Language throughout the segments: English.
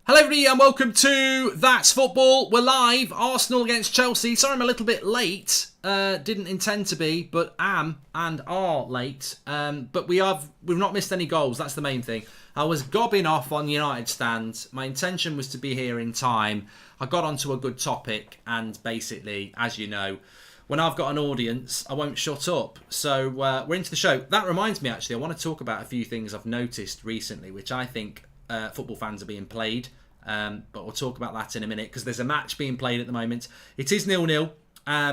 Hello everybody and welcome to That's Football. We're live. Arsenal against Chelsea. Sorry I'm a little bit late. Didn't intend to be, but am and are late. But we've not missed any goals. That's the main thing. I was gobbing off on United stand. My intention was to be here in time. I got onto a good topic and basically, as you know, when I've got an audience, I won't shut up. So we're into the show. That reminds me actually, I want to talk about a few things I've noticed recently, which I think football fans are being played. But we'll talk about that in a minute because there's a match being played at the moment. It is 0-0.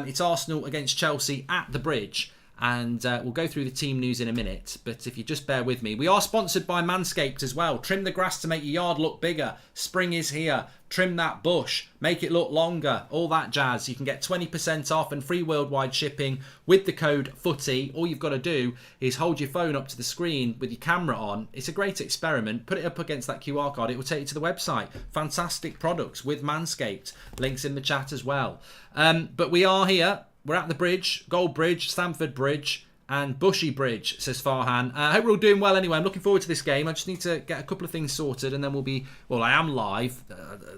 It's Arsenal against Chelsea at the Bridge. And we'll go through the team news in a minute. But if you just bear with me. We are sponsored by Manscaped as well. Trim the grass to make your yard look bigger. Spring is here. Trim that bush. Make it look longer. All that jazz. You can get 20% off and free worldwide shipping with the code FOOTY. All you've got to do is hold your phone up to the screen with your camera on. It's a great experiment. Put it up against that QR code. It will take you to the website. Fantastic products with Manscaped. Links in the chat as well. But we are here. We're at the bridge, Goldbridge, Stamford Bridge and Bushy Bridge, says Farhan. I hope we're all doing well anyway. I'm looking forward to this game. I just need to get a couple of things sorted and then we'll be... Well, I am live.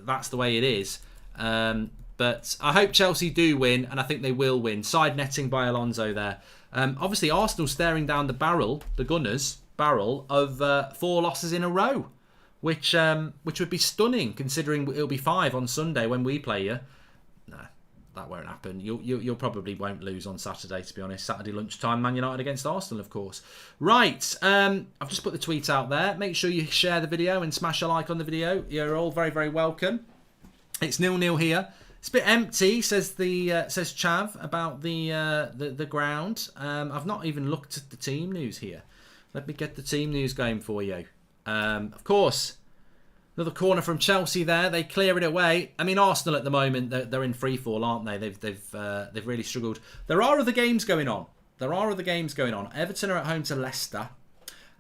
That's the way it is. But I hope Chelsea do win and I think they will win. Side netting by Alonso there. Obviously, Arsenal staring down the barrel, the Gunners' barrel, of 4 losses in a row. Which would be stunning considering it'll be 5 on Sunday when we play you. No. That won't happen. You'll probably won't lose on Saturday, to be honest. Saturday lunchtime, Man United against Arsenal, of course. Right, I've just put the tweet out there. Make sure you share the video and smash a like on the video. You're all very, very welcome. It's 0-0 here. It's a bit empty, says Chav about the ground. I've not even looked at the team news here. Let me get the team news going for you. Of course. Another corner from Chelsea there. They clear it away. I mean, Arsenal at the moment, they're in free fall, aren't they? They've really struggled. There are other games going on. Everton are at home to Leicester.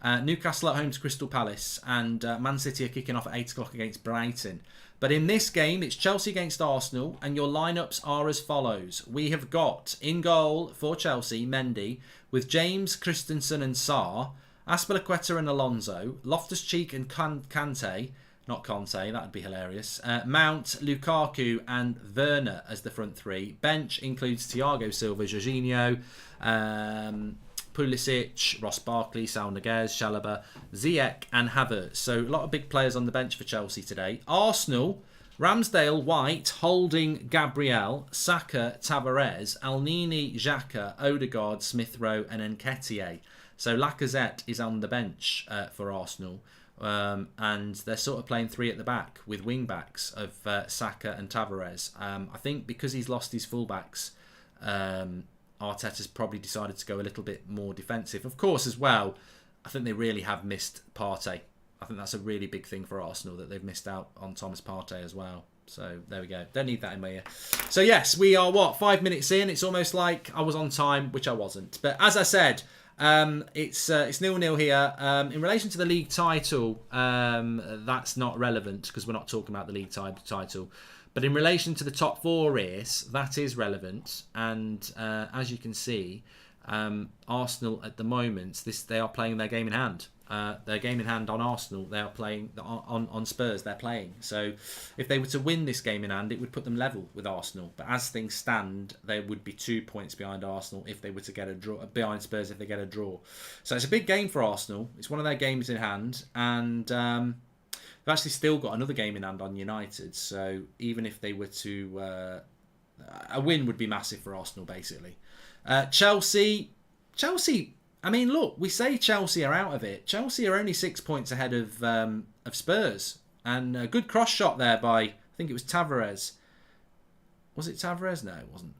Newcastle at home to Crystal Palace. And Man City are kicking off at 8 o'clock against Brighton. But in this game, it's Chelsea against Arsenal. And your lineups are as follows. We have got in goal for Chelsea, Mendy, with James, Christensen and Sarr. Aspilicueta and Alonso. Loftus-Cheek and Kante. Not Conte, that would be hilarious. Mount, Lukaku and Werner as the front three. Bench includes Thiago Silva, Jorginho, Pulisic, Ross Barkley, Saul Niguez, Chalobah, Ziyech and Havertz. So a lot of big players on the bench for Chelsea today. Arsenal, Ramsdale, White, Holding, Gabriel, Saka, Tavares, Elneny, Xhaka, Odegaard, Smith Rowe and Nketiah. So Lacazette is on the bench for Arsenal. And they're sort of playing 3 at the back with wing backs of Saka and Tavares. I think because he's lost his fullbacks, Arteta's probably decided to go a little bit more defensive. Of course, as well, I think they really have missed Partey. I think that's a really big thing for Arsenal, that they've missed out on Thomas Partey as well. So there we go. Don't need that in my ear. So yes, we are 5 minutes in. It's almost like I was on time, which I wasn't. But as I said, it's 0-0 here. In relation to the league title, that's not relevant because we're not talking about the league title. But in relation to the top 4 race, that is relevant. And as you can see, Arsenal at the moment, they are playing their game in hand. Their game in hand on Arsenal, they are playing on Spurs. They're playing. So if they were to win this game in hand, it would put them level with Arsenal. But as things stand, they would be 2 points behind Arsenal if they were to get a draw, behind Spurs if they get a draw. So it's a big game for Arsenal. It's one of their games in hand, and they've actually still got another game in hand on United. So even if they were to, a win would be massive for Arsenal basically. Chelsea. I mean, look, we say Chelsea are out of it. Chelsea are only 6 points ahead of Spurs. And a good cross shot there by, I think it was Tavares. Was it Tavares? No, it wasn't.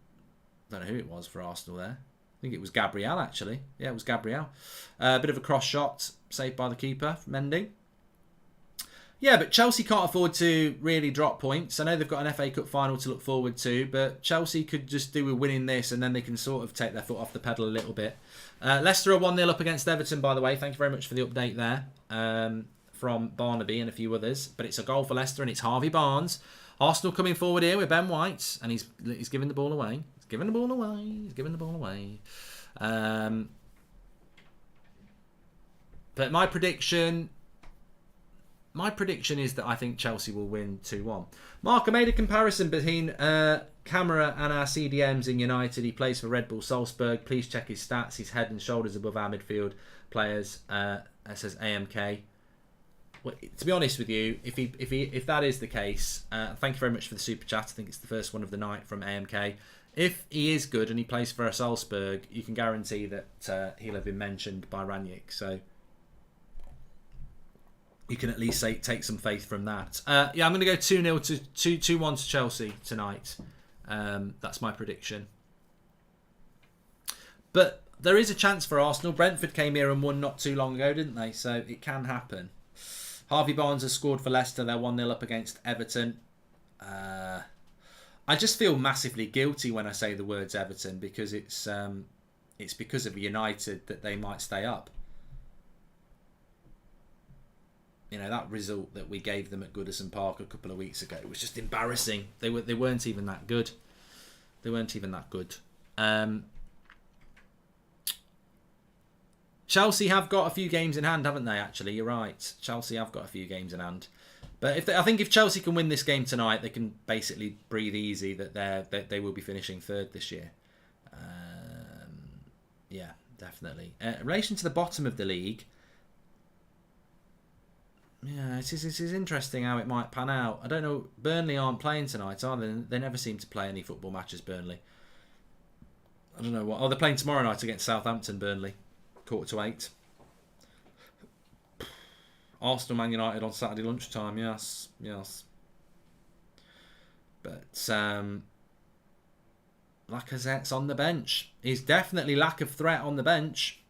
I don't know who it was for Arsenal there. I think it was Gabriel, actually. Yeah, it was Gabriel. A bit of a cross shot, saved by the keeper, Mendy. Yeah, but Chelsea can't afford to really drop points. I know they've got an FA Cup final to look forward to, but Chelsea could just do with winning this and then they can sort of take their foot off the pedal a little bit. Leicester are 1-0 up against Everton, by the way. Thank you very much for the update there from Barnaby and a few others. But it's a goal for Leicester and it's Harvey Barnes. Arsenal coming forward here with Ben White and he's giving the ball away. He's giving the ball away. But my prediction... My prediction is that I think Chelsea will win 2-1. Mark, I made a comparison between Camara and our CDMs in United. He plays for Red Bull Salzburg. Please check his stats. He's head and shoulders above our midfield players. It says AMK. Well, to be honest with you, if that is the case, thank you very much for the super chat. I think it's the first one of the night from AMK. If he is good and he plays for Salzburg, you can guarantee that he'll have been mentioned by Ranić. So you can at least take some faith from that. Yeah, I'm going to go 2-0 to 2-1 to Chelsea tonight. That's my prediction. But there is a chance for Arsenal. Brentford came here and won not too long ago, didn't they? So it can happen. Harvey Barnes has scored for Leicester. They're 1-0 up against Everton. I just feel massively guilty when I say the words Everton because it's because of United that they might stay up. You know, that result that we gave them at Goodison Park a couple of weeks ago was just embarrassing. They weren't even that good. They weren't even that good. Chelsea have got a few games in hand, haven't they? Actually, you're right. Chelsea have got a few games in hand. But I think if Chelsea can win this game tonight, they can basically breathe easy that they will be finishing third this year. Yeah, definitely. In relation to the bottom of the league, yeah, it is interesting how it might pan out. I don't know. Burnley aren't playing tonight, are they? They never seem to play any football matches, Burnley. I don't know what. Oh, they're playing tomorrow night against Southampton, Burnley. 7:45. Arsenal, Man United on Saturday lunchtime. Yes. But Lacazette's on the bench. He's definitely lack of threat on the bench.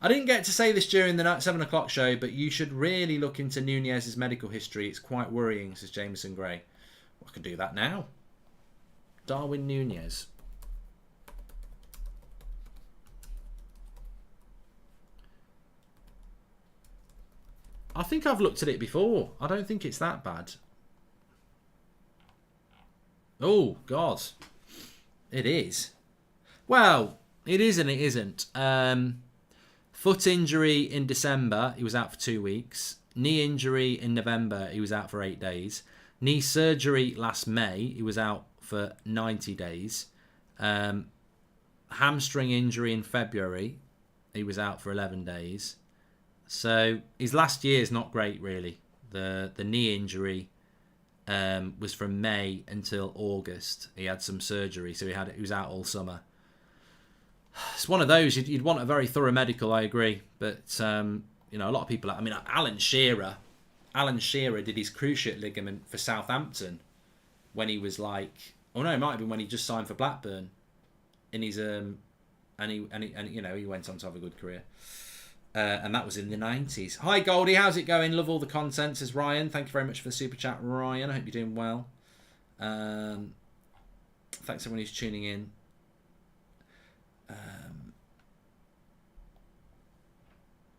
I didn't get to say this during the 7 o'clock show, but you should really look into Nunez's medical history. It's quite worrying, says Jameson Gray. Well, I can do that now. Darwin Nunez. I think I've looked at it before. I don't think it's that bad. Oh, God. It is. Well, it is and it isn't. Foot injury in December, he was out for 2 weeks. Knee injury in November, he was out for 8 days. Knee surgery last May, he was out for 90 days. Hamstring injury in February, he was out for 11 days. So his last year is not great, really. The knee injury was from May until August. He had some surgery, so he was out all summer. It's one of those you'd want a very thorough medical. I agree, but a lot of people. I mean, Alan Shearer did his cruciate ligament for Southampton when he was like, it might have been when he just signed for Blackburn. In his and he went on to have a good career. And that was in the 90s. Hi Goldie, how's it going? Love all the content, says Ryan. Thank you very much for the super chat, Ryan. I hope you're doing well. Thanks everyone who's tuning in.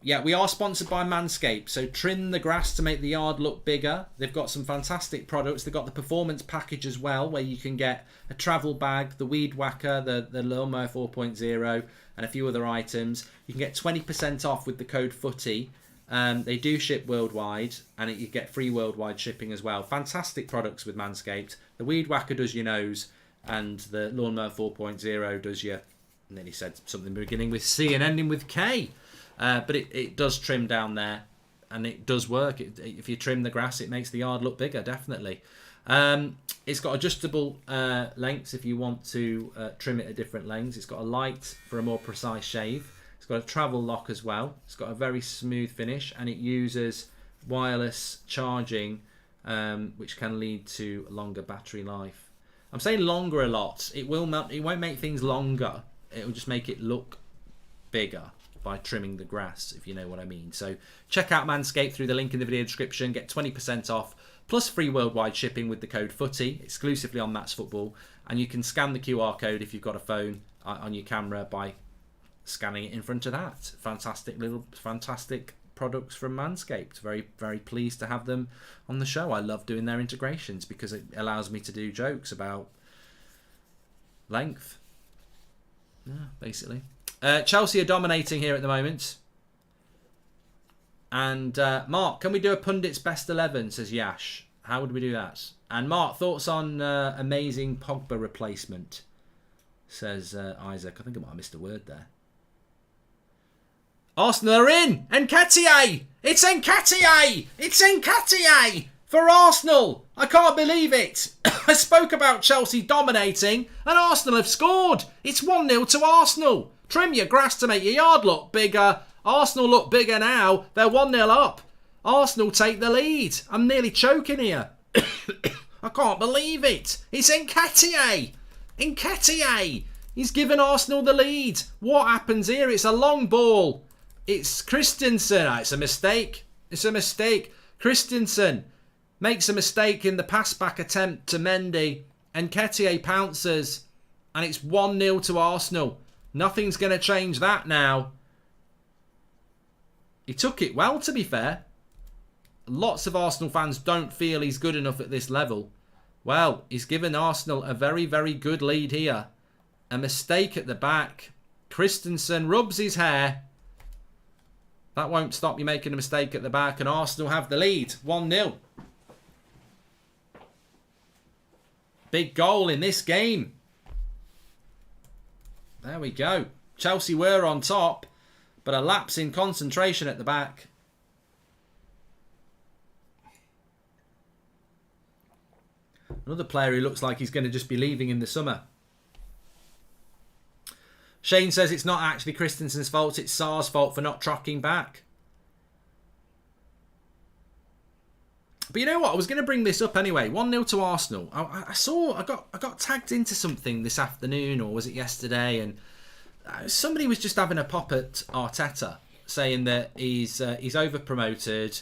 Yeah, we are sponsored by Manscaped. So trim the grass to make the yard look bigger. They've got some fantastic products. They've got the performance package as well, where you can get a travel bag, the weed whacker, the lawnmower 4.0, and a few other items. You can get 20% off with the code FOOTY. They do ship worldwide, and you get free worldwide shipping as well. Fantastic products with Manscaped. The weed whacker does your nose, and the lawnmower 4.0 does your... And then he said something beginning with C and ending with K. But it does trim down there, and it does work. If you trim the grass, it makes the yard look bigger, definitely. It's got adjustable lengths if you want to trim it at different lengths. It's got a light for a more precise shave. It's got a travel lock as well. It's got a very smooth finish, and it uses wireless charging, which can lead to longer battery life. I'm saying longer a lot. It won't make things longer. It will just make it look bigger by trimming the grass, if you know what I mean. So check out Manscaped through the link in the video description. Get 20% off plus free worldwide shipping with the code FOOTY exclusively on That's Football. And you can scan the QR code if you've got a phone on your camera by scanning it in front of that. Fantastic products from Manscaped. Very, very pleased to have them on the show. I love doing their integrations because it allows me to do jokes about length. Yeah, basically. Chelsea are dominating here at the moment. And Mark, can we do a pundit's best 11? Says Yash. How would we do that? And Mark, thoughts on amazing Pogba replacement? Says Isaac. I think I might have missed a word there. Arsenal are in! Nketiah! It's Nketiah! It's Nketiah! For Arsenal! I can't believe it! I spoke about Chelsea dominating and Arsenal have scored! It's 1-0 to Arsenal! Trim your grass to make your yard look bigger. Arsenal look bigger now. They're 1-0 up. Arsenal take the lead. I'm nearly choking here. I can't believe it. It's Nketiah. Nketiah. He's given Arsenal the lead. What happens here? It's a long ball. It's Christensen. It's a mistake. It's a mistake. Christensen makes a mistake in the pass-back attempt to Mendy. Nketiah pounces. And it's 1-0 to Arsenal. Nothing's going to change that now. He took it well, to be fair. Lots of Arsenal fans don't feel he's good enough at this level. Well, he's given Arsenal a very, very good lead here. A mistake at the back. Christensen rubs his hair. That won't stop you making a mistake at the back. And Arsenal have the lead. 1-0. Big goal in this game. There we go. Chelsea were on top. But a lapse in concentration at the back. Another player who looks like he's going to just be leaving in the summer. Shane says it's not actually Christensen's fault. It's Sarr's fault for not tracking back. But you know what? I was going to bring this up anyway. 1-0 to Arsenal. I got tagged into something this afternoon, or was it yesterday? And somebody was just having a pop at Arteta, saying that he's over promoted.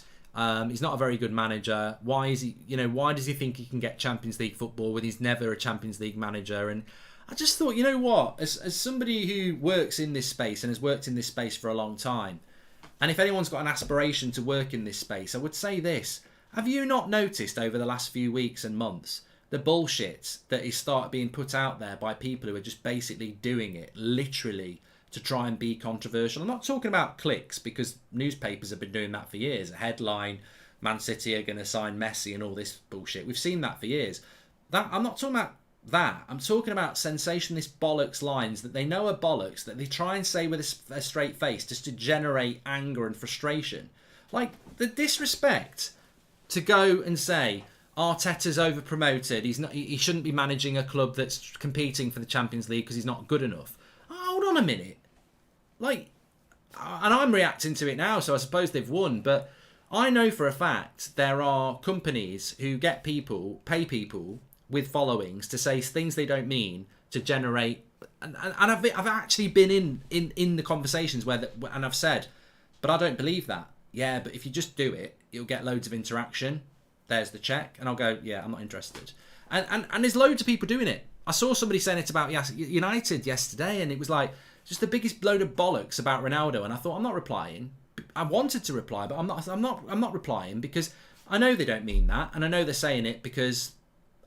He's not a very good manager. Why is he? Why does he think he can get Champions League football when he's never a Champions League manager? And I just thought, you know what? As somebody who works in this space and has worked in this space for a long time, and if anyone's got an aspiration to work in this space, I would say this: have you not noticed over the last few weeks and months the bullshit that is started being put out there by people who are just basically doing it literally to try and be controversial? I'm not talking about clicks, because newspapers have been doing that for years. A headline, Man City are going to sign Messi and all this bullshit. We've seen that for years. I'm not talking about that. I'm talking about sensationalist bollocks lines that they know are bollocks, that they try and say with a straight face just to generate anger and frustration. Like the disrespect to go and say Arteta's over promoted. He shouldn't be managing a club that's competing for the Champions League because he's not good enough. Hold on a minute. And I'm reacting to it now, so I suppose they've won. But I know for a fact there are companies who pay people with followings to say things they don't mean to generate. And I've actually been in the conversations and I've said, but I don't believe that. Yeah, but if you just do it, you'll get loads of interaction. There's the check. And I'll go, yeah, I'm not interested. And there's loads of people doing it. I saw somebody saying it about United yesterday, and it was like just the biggest load of bollocks about Ronaldo. And I thought, I'm not replying. I wanted to reply, but I'm not replying because I know they don't mean that, and I know they're saying it because,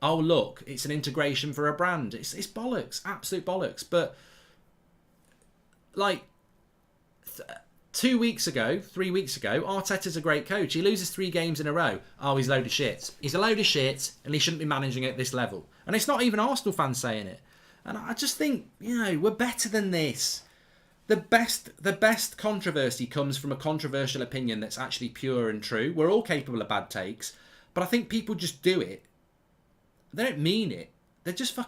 oh look, it's an integration for a brand. It's bollocks, absolute bollocks. But like 3 weeks ago, Arteta's a great coach. He loses 3 games in a row. Oh, he's a load of shit. He's a load of shit, and he shouldn't be managing at this level. And it's not even Arsenal fans saying it. And I just think, we're better than this. The best controversy comes from a controversial opinion that's actually pure and true. We're all capable of bad takes, but I think people just do it. They don't mean it. They're just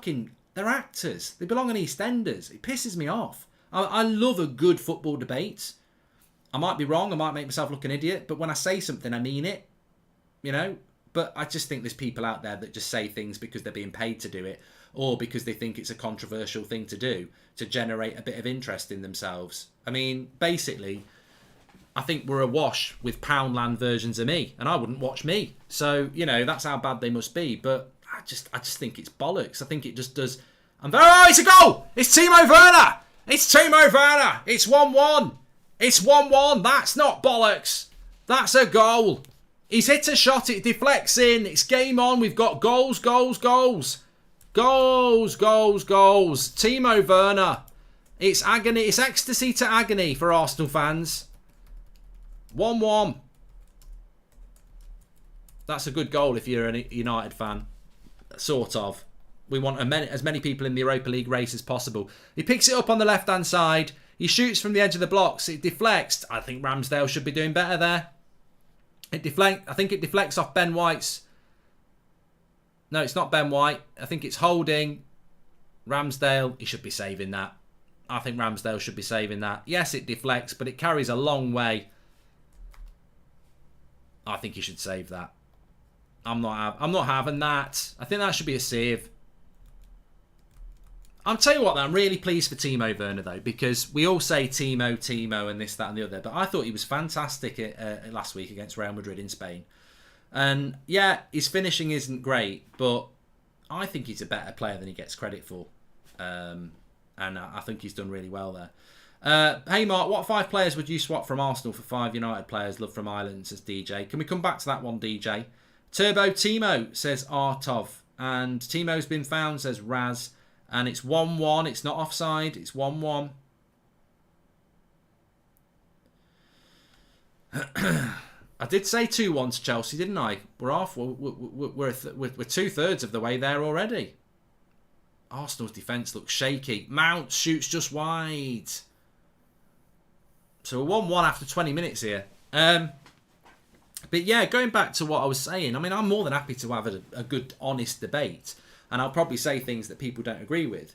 they're actors. They belong on EastEnders. It pisses me off. I love a good football debate. I might be wrong, I might make myself look an idiot, but when I say something, I mean it, But I just think there's people out there that just say things because they're being paid to do it, or because they think it's a controversial thing to do, to generate a bit of interest in themselves. I mean, basically, I think we're awash with Poundland versions of me, and I wouldn't watch me. So, that's how bad they must be. But I just think it's bollocks. I think it just does. It's a goal! It's Timo Werner! It's 1-1! It's 1-1. That's not bollocks. That's a goal. He's hit a shot. It deflects in. It's game on. We've got goals. Timo Werner. It's agony. It's ecstasy to agony for Arsenal fans. 1-1. That's a good goal if you're a United fan. Sort of. We want as many people in the Europa League race as possible. He picks it up on the left-hand side. He shoots from the edge of the blocks. It deflects. I think Ramsdale should be doing better there. I think it deflects off Ben White's. No, it's not Ben White. I think it's holding. Ramsdale, he should be saving that. I think Ramsdale should be saving that. Yes, it deflects, but it carries a long way. I think he should save that. I'm not having that. I think that should be a save. I'll tell you what, though, I'm really pleased for Timo Werner, though, because we all say Timo, and this, that, and the other. But I thought he was fantastic last week against Real Madrid in Spain. And yeah, his finishing isn't great, but I think he's a better player than he gets credit for. And I think he's done really well there. Hey Mark, what 5 players would you swap from Arsenal for 5 United players? Love from Ireland, says DJ. Can we come back to that one, DJ? Turbo Timo, says Artov. And Timo's been found, says Raz. And it's 1-1. It's not offside. It's 1-1. I did say 2-1 to Chelsea, didn't I? We're off. We're 2/3 of the way there already. Arsenal's defence looks shaky. Mount shoots just wide. So we're 1-1 after 20 minutes here. But yeah, going back to what I was saying, I mean, I'm more than happy to have a good, honest debate. And I'll probably say things that people don't agree with.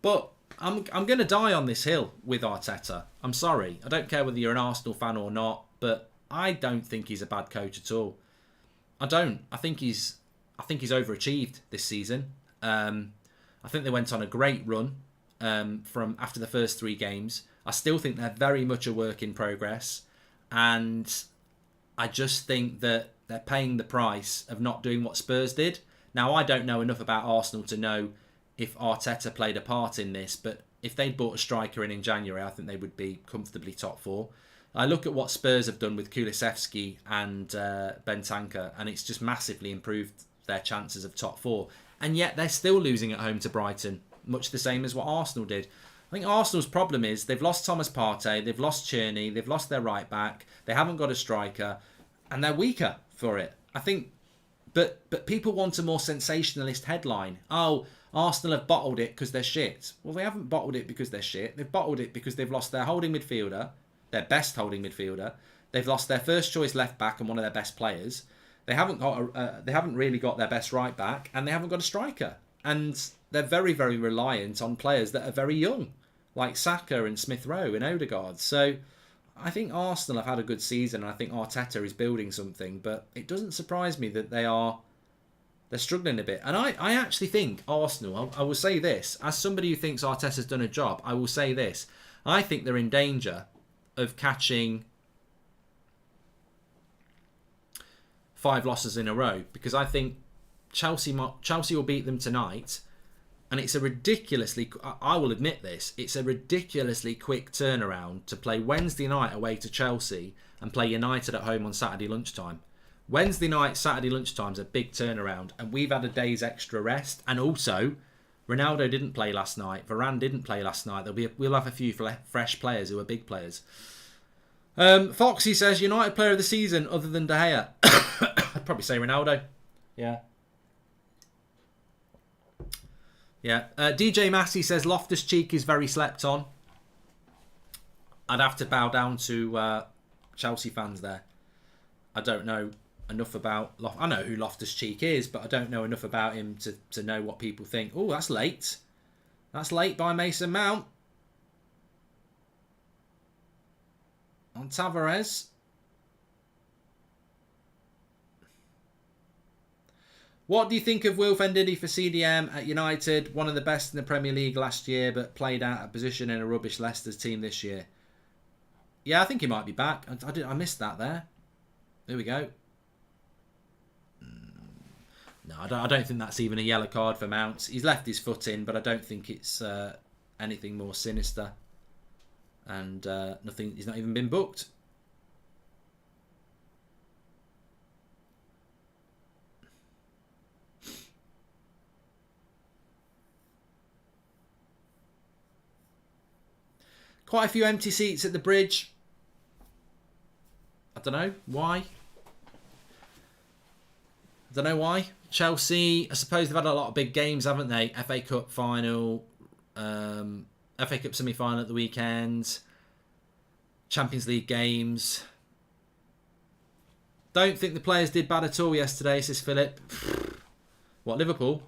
But I'm going to die on this hill with Arteta. I'm sorry. I don't care whether you're an Arsenal fan or not, but I don't think he's a bad coach at all. I don't. I think he's overachieved this season. I think they went on a great run from after the first 3 games. I still think they're very much a work in progress. And I just think that they're paying the price of not doing what Spurs did. Now, I don't know enough about Arsenal to know if Arteta played a part in this, but if they'd bought a striker in January, I think they would be comfortably top 4. I look at what Spurs have done with Kulusevski and Bentancur, and it's just massively improved their chances of top 4. And yet they're still losing at home to Brighton, much the same as what Arsenal did. I think Arsenal's problem is they've lost Thomas Partey, they've lost Tierney, they've lost their right back, they haven't got a striker, and they're weaker for it. I think, but people want a more sensationalist headline. Oh, Arsenal have bottled it because they're shit. Well, they haven't bottled it because they're shit. They've bottled it because they've lost their holding midfielder, their best holding midfielder. They've lost their first choice left back and one of their best players. They haven't really got their best right back, and they haven't got a striker. And they're very, very reliant on players that are very young, like Saka and Smith Rowe and Odegaard. So I think Arsenal have had a good season, and I think Arteta is building something. But it doesn't surprise me that they're struggling a bit. And I actually think Arsenal, I will say this, as somebody who thinks Arteta's done a job, I will say this. I think they're in danger of catching 5 losses in a row, because I think Chelsea will beat them tonight, and it's a ridiculously, I will admit this, it's a ridiculously quick turnaround to play Wednesday night away to Chelsea and play United at home on Saturday lunchtime. Wednesday night, Saturday lunchtime is a big turnaround, and we've had a day's extra rest. And also, Ronaldo didn't play last night, Varane didn't play last night. We'll have a few fresh players who are big players. Foxy says, United player of the season other than De Gea. I'd probably say Ronaldo. Yeah. Yeah. DJ Massey says, Loftus-Cheek is very slept on. I'd have to bow down to Chelsea fans there. I don't know enough about... I know who Loftus-Cheek is, but I don't know enough about him to know what people think. Oh, that's late. That's late by Mason Mount. On Tavares. What do you think of Wilf Ndidi for CDM at United? One of the best in the Premier League last year, but played out of position in a rubbish Leicester's team this year. Yeah, I think he might be back. I missed that there. There we go. No, I don't think that's even a yellow card for Mount. He's left his foot in, but I don't think it's anything more sinister. And nothing. He's not even been booked. Quite a few empty seats at the bridge. I don't know why. I don't know why. Chelsea, I suppose they've had a lot of big games, haven't they? FA Cup final, FA Cup semi-final at the weekend, Champions League games. Don't think the players did bad at all yesterday, says Philip. What, Liverpool?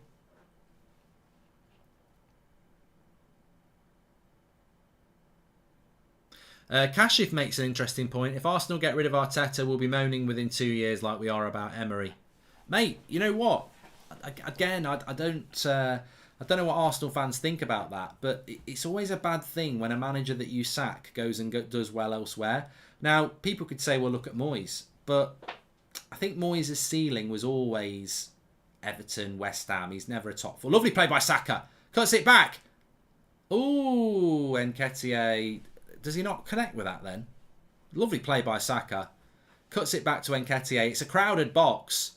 Kashif makes an interesting point. If Arsenal get rid of Arteta, we'll be moaning within 2 years like we are about Emery. Mate, you know what? Again, I don't know what Arsenal fans think about that, but it's always a bad thing when a manager that you sack goes and does well elsewhere. Now, people could say, well, look at Moyes, but I think Moyes' ceiling was always Everton, West Ham. He's never a top four. Lovely play by Saka. Cuts it back. Ooh, Nketiah. Does he not connect with that then? Lovely play by Saka. Cuts it back to Nketiah. It's a crowded box,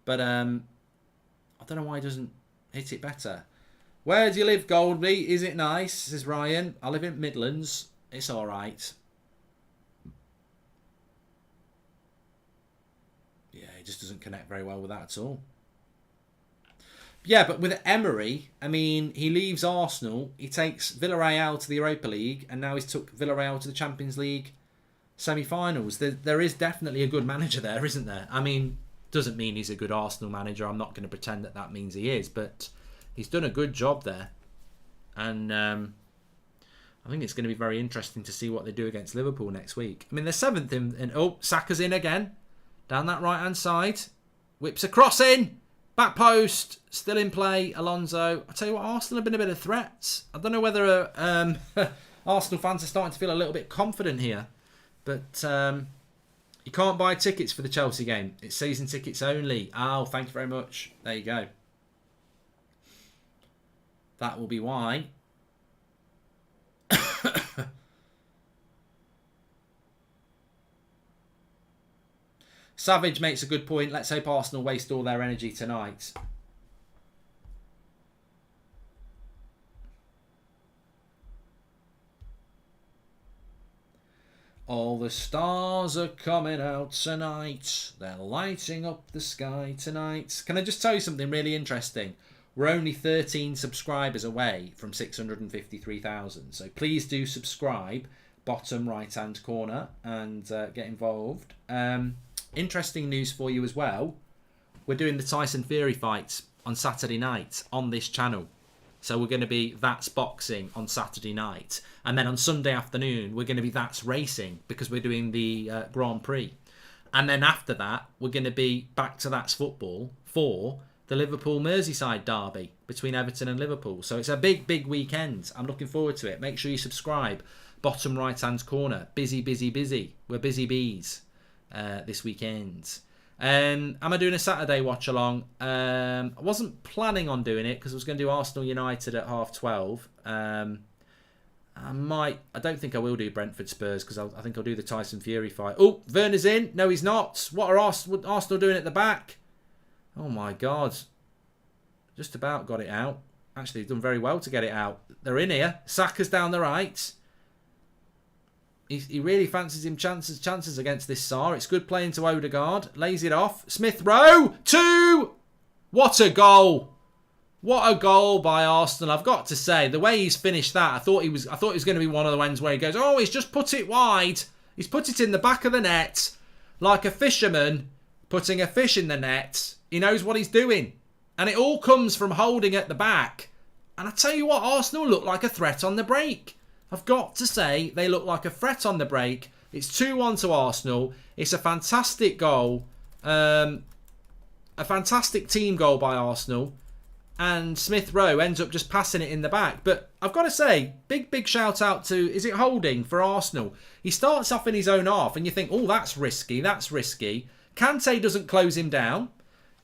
but I don't know why he doesn't hit it better. Where do you live, Goldby? Is it nice? Says Ryan. I live in Midlands. It's all right. Yeah, he just doesn't connect very well with that at all. Yeah, but with Emery, I mean, he leaves Arsenal, he takes Villarreal to the Europa League, and now he's took Villarreal to the Champions League semi-finals. There is definitely a good manager there, isn't there? I mean, doesn't mean he's a good Arsenal manager. I'm not going to pretend that means he is, but he's done a good job there. And I think it's going to be very interesting to see what they do against Liverpool next week. I mean, they're 7th in... Oh, Saka's in again. Down that right-hand side. Whips a cross in. Back post, still in play, Alonso. I tell you what, Arsenal have been a bit of threats. I don't know whether Arsenal fans are starting to feel a little bit confident here. But you can't buy tickets for the Chelsea game. It's season tickets only. Oh, thank you very much. There you go. That will be why. Savage makes a good point. Let's hope Arsenal waste all their energy tonight. All the stars are coming out tonight. They're lighting up the sky tonight. Can I just tell you something really interesting? We're only 13 subscribers away from 653,000. So please do subscribe. Bottom right-hand corner and get involved. Interesting news for you as well. We're doing the Tyson Fury fights on Saturday night on this channel. So we're going to be That's Boxing on Saturday night. And then on Sunday afternoon, we're going to be That's Racing because we're doing the Grand Prix. And then after that, we're going to be back to That's Football for the Liverpool Merseyside derby between Everton and Liverpool. So it's a big, big weekend. I'm looking forward to it. Make sure you subscribe. Bottom right-hand corner. Busy, busy, busy. We're busy bees. This weekend. Am I doing a Saturday watch along? I wasn't planning on doing it because I was going to do Arsenal United at 12:30. I don't think I will do Brentford Spurs because I think I'll do the Tyson Fury fight. Oh, Werner's in. No, he's not. What are Arsenal doing at the back? Oh my God. Just about got it out. Actually, done very well to get it out. They're in here. Saka's down the right. He really fancies him chances against this Sarr. It's good playing to Odegaard. Lays it off. Smith Rowe. 2! What a goal. What a goal by Arsenal. I've got to say, the way he's finished that, I thought it was going to be one of the ones where he goes, oh, he's just put it wide. He's put it in the back of the net. Like a fisherman putting a fish in the net. He knows what he's doing. And it all comes from holding at the back. And I tell you what, Arsenal look like a threat on the break. I've got to say, they look like a threat on the break. It's 2-1 to Arsenal. It's a fantastic goal. A fantastic team goal by Arsenal. And Smith Rowe ends up just passing it in the back. But I've got to say, big shout out to, is it Holding for Arsenal? He starts off in his own half and you think, oh, that's risky. Kante doesn't close him down.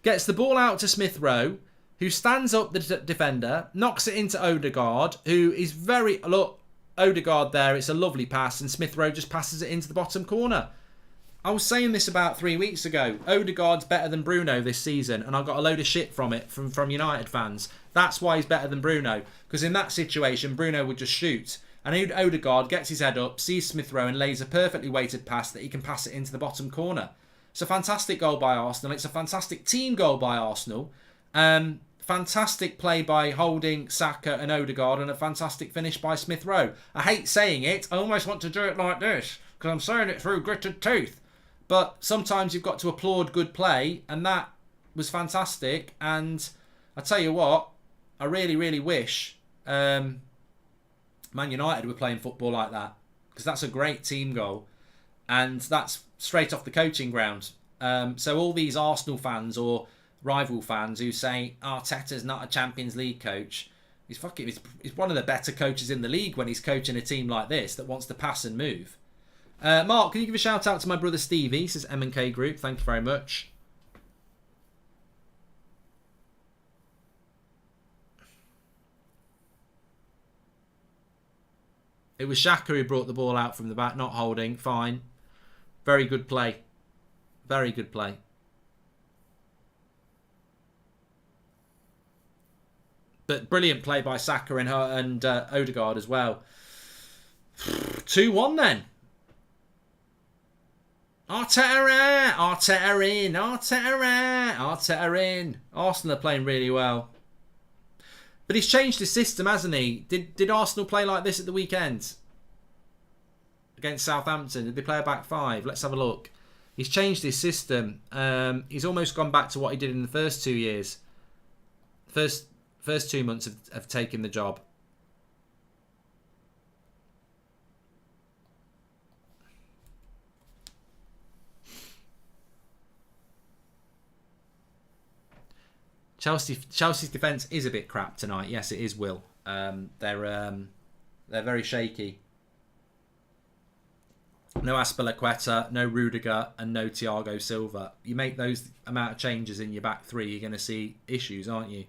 Gets the ball out to Smith Rowe, who stands up the defender, knocks it into Odegaard, who is look, Odegaard there, it's a lovely pass, and Smith Rowe just passes it into the bottom corner. I was saying this about 3 weeks ago. Odegaard's better than Bruno this season, and I got a load of shit from it from United fans. That's why he's better than Bruno, because in that situation, Bruno would just shoot. And Odegaard gets his head up, sees Smith Rowe and lays a perfectly weighted pass that he can pass it into the bottom corner. It's a fantastic goal by Arsenal. It's a fantastic team goal by Arsenal. Fantastic play by Holding, Saka and Odegaard, and a fantastic finish by Smith Rowe. I hate saying it. I almost want to do it like this because I'm saying it through gritted teeth. But sometimes you've got to applaud good play, and that was fantastic. And I tell you what, I really, really wish Man United were playing football like that, because that's a great team goal, and that's straight off the coaching ground. So all these Arsenal fans or rival fans who say Arteta's not a Champions League coach, he's one of the better coaches in the league when he's coaching a team like this that wants to pass and move. Mark, can you give a shout out to my brother Stevie? He says M&K Group. Thank you very much. It was Xhaka who brought the ball out from the back, not Holding. Fine. Very good play. Very good play. But brilliant play by Saka and Odegaard as well. 2-1 then. Arteta in. Arsenal are playing really well. But he's changed his system, hasn't he? Did Arsenal play like this at the weekend? Against Southampton? Did they play a back five? Let's have a look. He's changed his system. He's almost gone back to what he did in the first 2 years. First 2 months of taking the job. Chelsea's defence is a bit crap tonight. Yes, it is, Will. They're very shaky. No Azpilicueta, no Rudiger, and no Thiago Silva. You make those amount of changes in your back three, you're going to see issues, aren't you?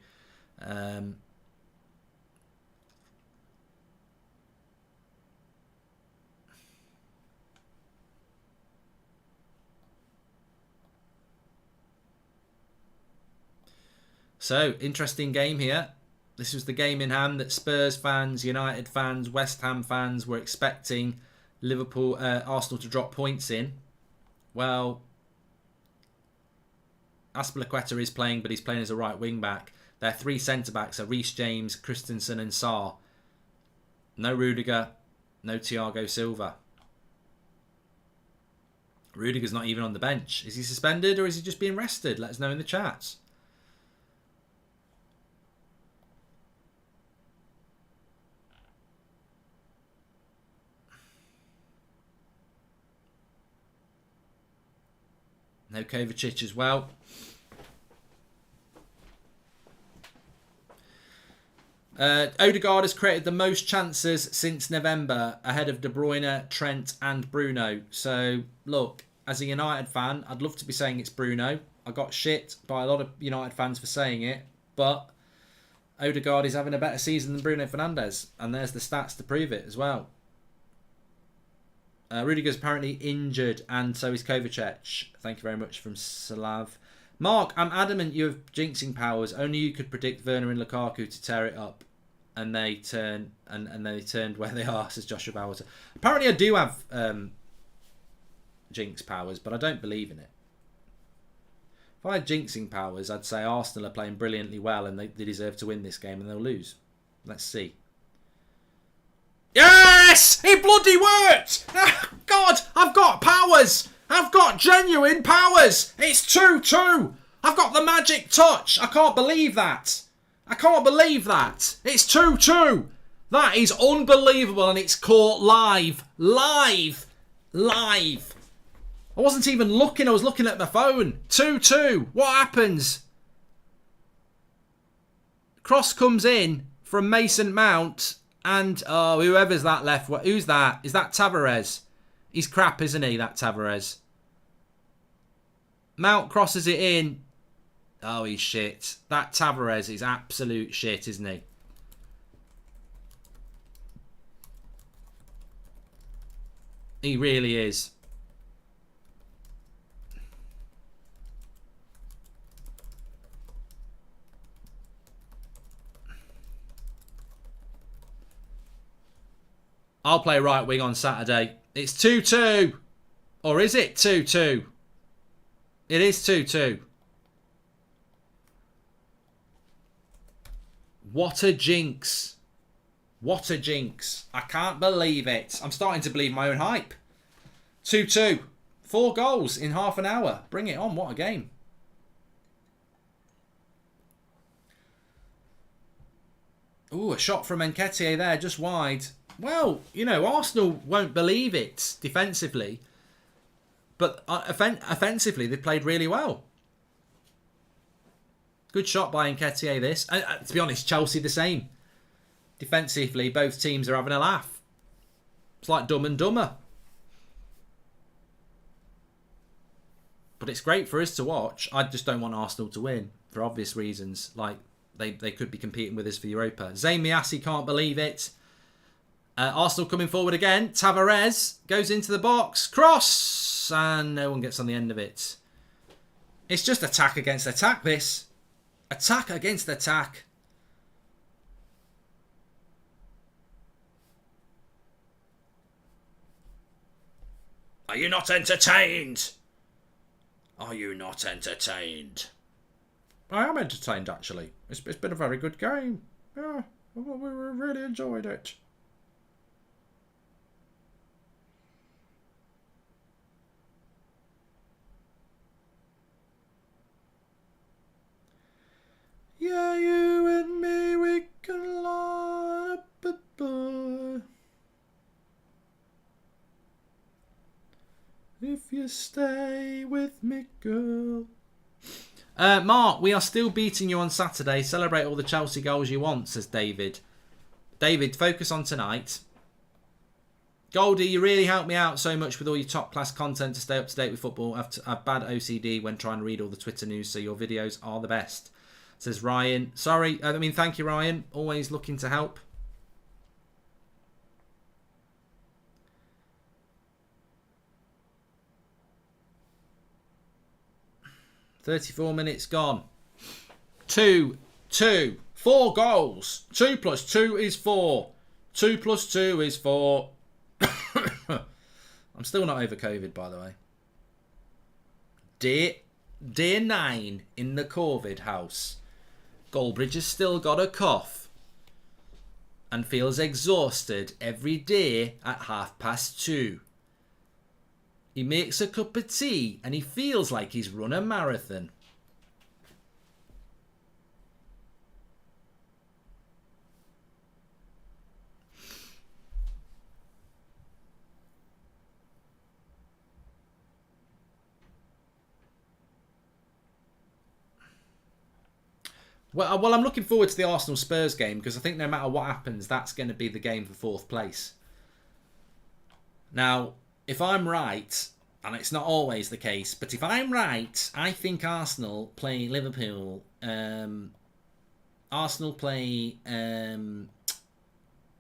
So, interesting game here. This was the game in hand that Spurs fans, United fans, West Ham fans were expecting Arsenal to drop points in. Well, Azpilicueta is playing, but he's playing as a right wing back. Their three centre-backs are Reece James, Christensen and Sarr. No Rudiger, no Thiago Silva. Rudiger's not even on the bench. Is he suspended or is he just being rested? Let us know in the chats. No Kovacic as well. Odegaard has created the most chances since November, ahead of De Bruyne, Trent and Bruno. So, look, as a United fan, I'd love to be saying it's Bruno. I got shit by a lot of United fans for saying it, but Odegaard is having a better season than Bruno Fernandes, and there's the stats to prove it as well. Rudiger's apparently injured, and so is Kovacic. Thank you very much from Slav. Mark, I'm adamant you have jinxing powers. Only you could predict Werner and Lukaku to tear it up, and they turn and they turned where they are, says Joshua Bowser. Apparently, I do have jinx powers, but I don't believe in it. If I had jinxing powers, I'd say Arsenal are playing brilliantly well, and they deserve to win this game, and they'll lose. Let's see. Yes! It bloody worked! Oh, God, I've got powers! I've got genuine powers! It's 2-2! I've got the magic touch! I can't believe that! I can't believe that! It's 2-2! That is unbelievable, and it's caught live. Live! Live! I wasn't even looking, I was looking at my phone. 2-2. What happens? Cross comes in from Mason Mount. And, whoever's that left... Who's that? Is that Tavares? He's crap, isn't he, that Tavares? Mount crosses it in. Oh, he's shit. That Tavares is absolute shit, isn't he? He really is. I'll play right wing on Saturday. It's 2-2. Or is it 2-2? It is 2-2. What a jinx. What a jinx. I can't believe it. I'm starting to believe my own hype. 2-2. 4 goals in half an hour. Bring it on. What a game. Ooh, a shot from Nketiah there, just wide. Well, you know, Arsenal won't believe it defensively. But offensively, they played really well. Good shot by Nketiah this. To be honest, Chelsea the same. Defensively, both teams are having a laugh. It's like Dumb and Dumber. But it's great for us to watch. I just don't want Arsenal to win for obvious reasons. Like, they could be competing with us for Europa. Zayn Miassi can't believe it. Arsenal coming forward again. Tavares goes into the box. Cross! And no one gets on the end of it. It's just attack against attack, this. Attack against attack. Are you not entertained? Are you not entertained? I am entertained, actually. It's been a very good game. Yeah, we really enjoyed it. Yeah, you and me, we can line up a bar. If you stay with me, girl. Mark, we are still beating you on Saturday. Celebrate all the Chelsea goals you want, says David. David, focus on tonight. Goldie, you really helped me out so much with all your top-class content to stay up to date with football. I've bad OCD when trying to read all the Twitter news, so your videos are the best, says Ryan. Sorry, thank you, Ryan. Always looking to help. $34 minutes gone. 2-2. 4 goals. 2 plus 2 is 4. 2 plus 2 is 4. I'm still not over COVID, by the way. Day 9 in the COVID house. Goldbridge has still got a cough and feels exhausted every day at 2:30. He makes a cup of tea and he feels like he's run a marathon. Well, I'm looking forward to the Arsenal-Spurs game because I think no matter what happens, that's going to be the game for 4th place. Now, if I'm right, and it's not always the case, but if I'm right, I think Arsenal play Liverpool. Arsenal play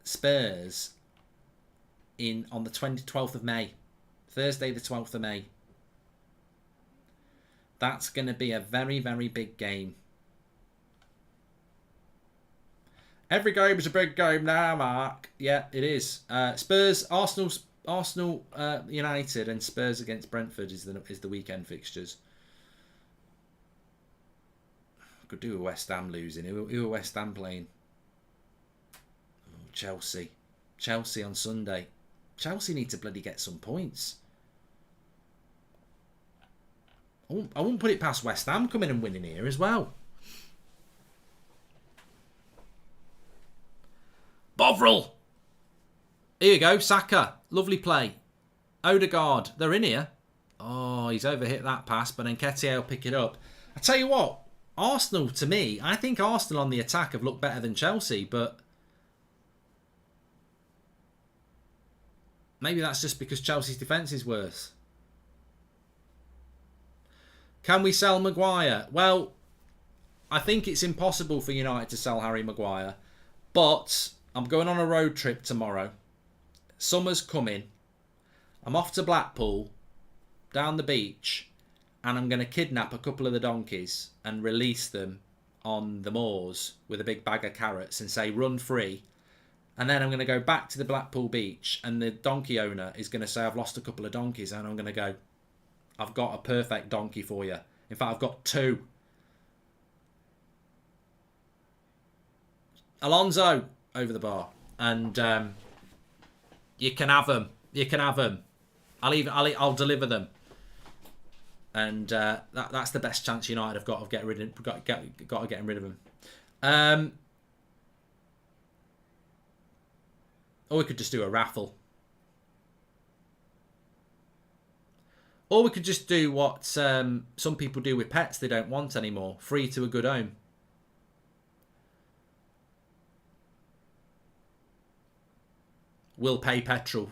Spurs on the 12th of May. Thursday, the 12th of May. That's going to be a very, very big game. Every game is a big game now, Mark. Yeah, it is. Spurs, Arsenal, United, and Spurs against Brentford is the weekend fixtures. Could do with West Ham losing. Who are West Ham playing? Oh, Chelsea. Chelsea on Sunday. Chelsea need to bloody get some points. I wouldn't put it past West Ham coming and winning here as well. Bovril! Here you go, Saka. Lovely play. Odegaard, they're in here. Oh, he's overhit that pass, but Nketiah will pick it up. I tell you what, Arsenal, to me, I think Arsenal on the attack have looked better than Chelsea, but maybe that's just because Chelsea's defence is worse. Can we sell Maguire? Well, I think it's impossible for United to sell Harry Maguire, but I'm going on a road trip tomorrow. Summer's coming. I'm off to Blackpool, down the beach, and I'm going to kidnap a couple of the donkeys and release them on the moors with a big bag of carrots and say, run free. And then I'm going to go back to the Blackpool beach, and the donkey owner is going to say, I've lost a couple of donkeys. And I'm going to go, I've got a perfect donkey for you. In fact, I've got 2. Alonso over the bar. And you can have them. You can have them. I'll deliver them. And that's the best chance United have got of getting rid of them. Or we could just do a raffle. Or we could just do what some people do with pets they don't want anymore. Free to a good home. We'll pay petrol.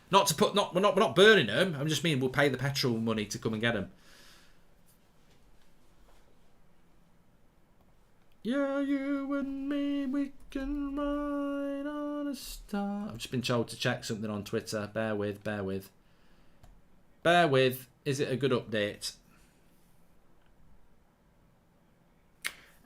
Not to put, we're not burning them. I'm just mean we'll pay the petrol money to come and get them. Yeah, you and me, we can ride on a star. I've just been told to check something on Twitter. Bear with. Is it a good update?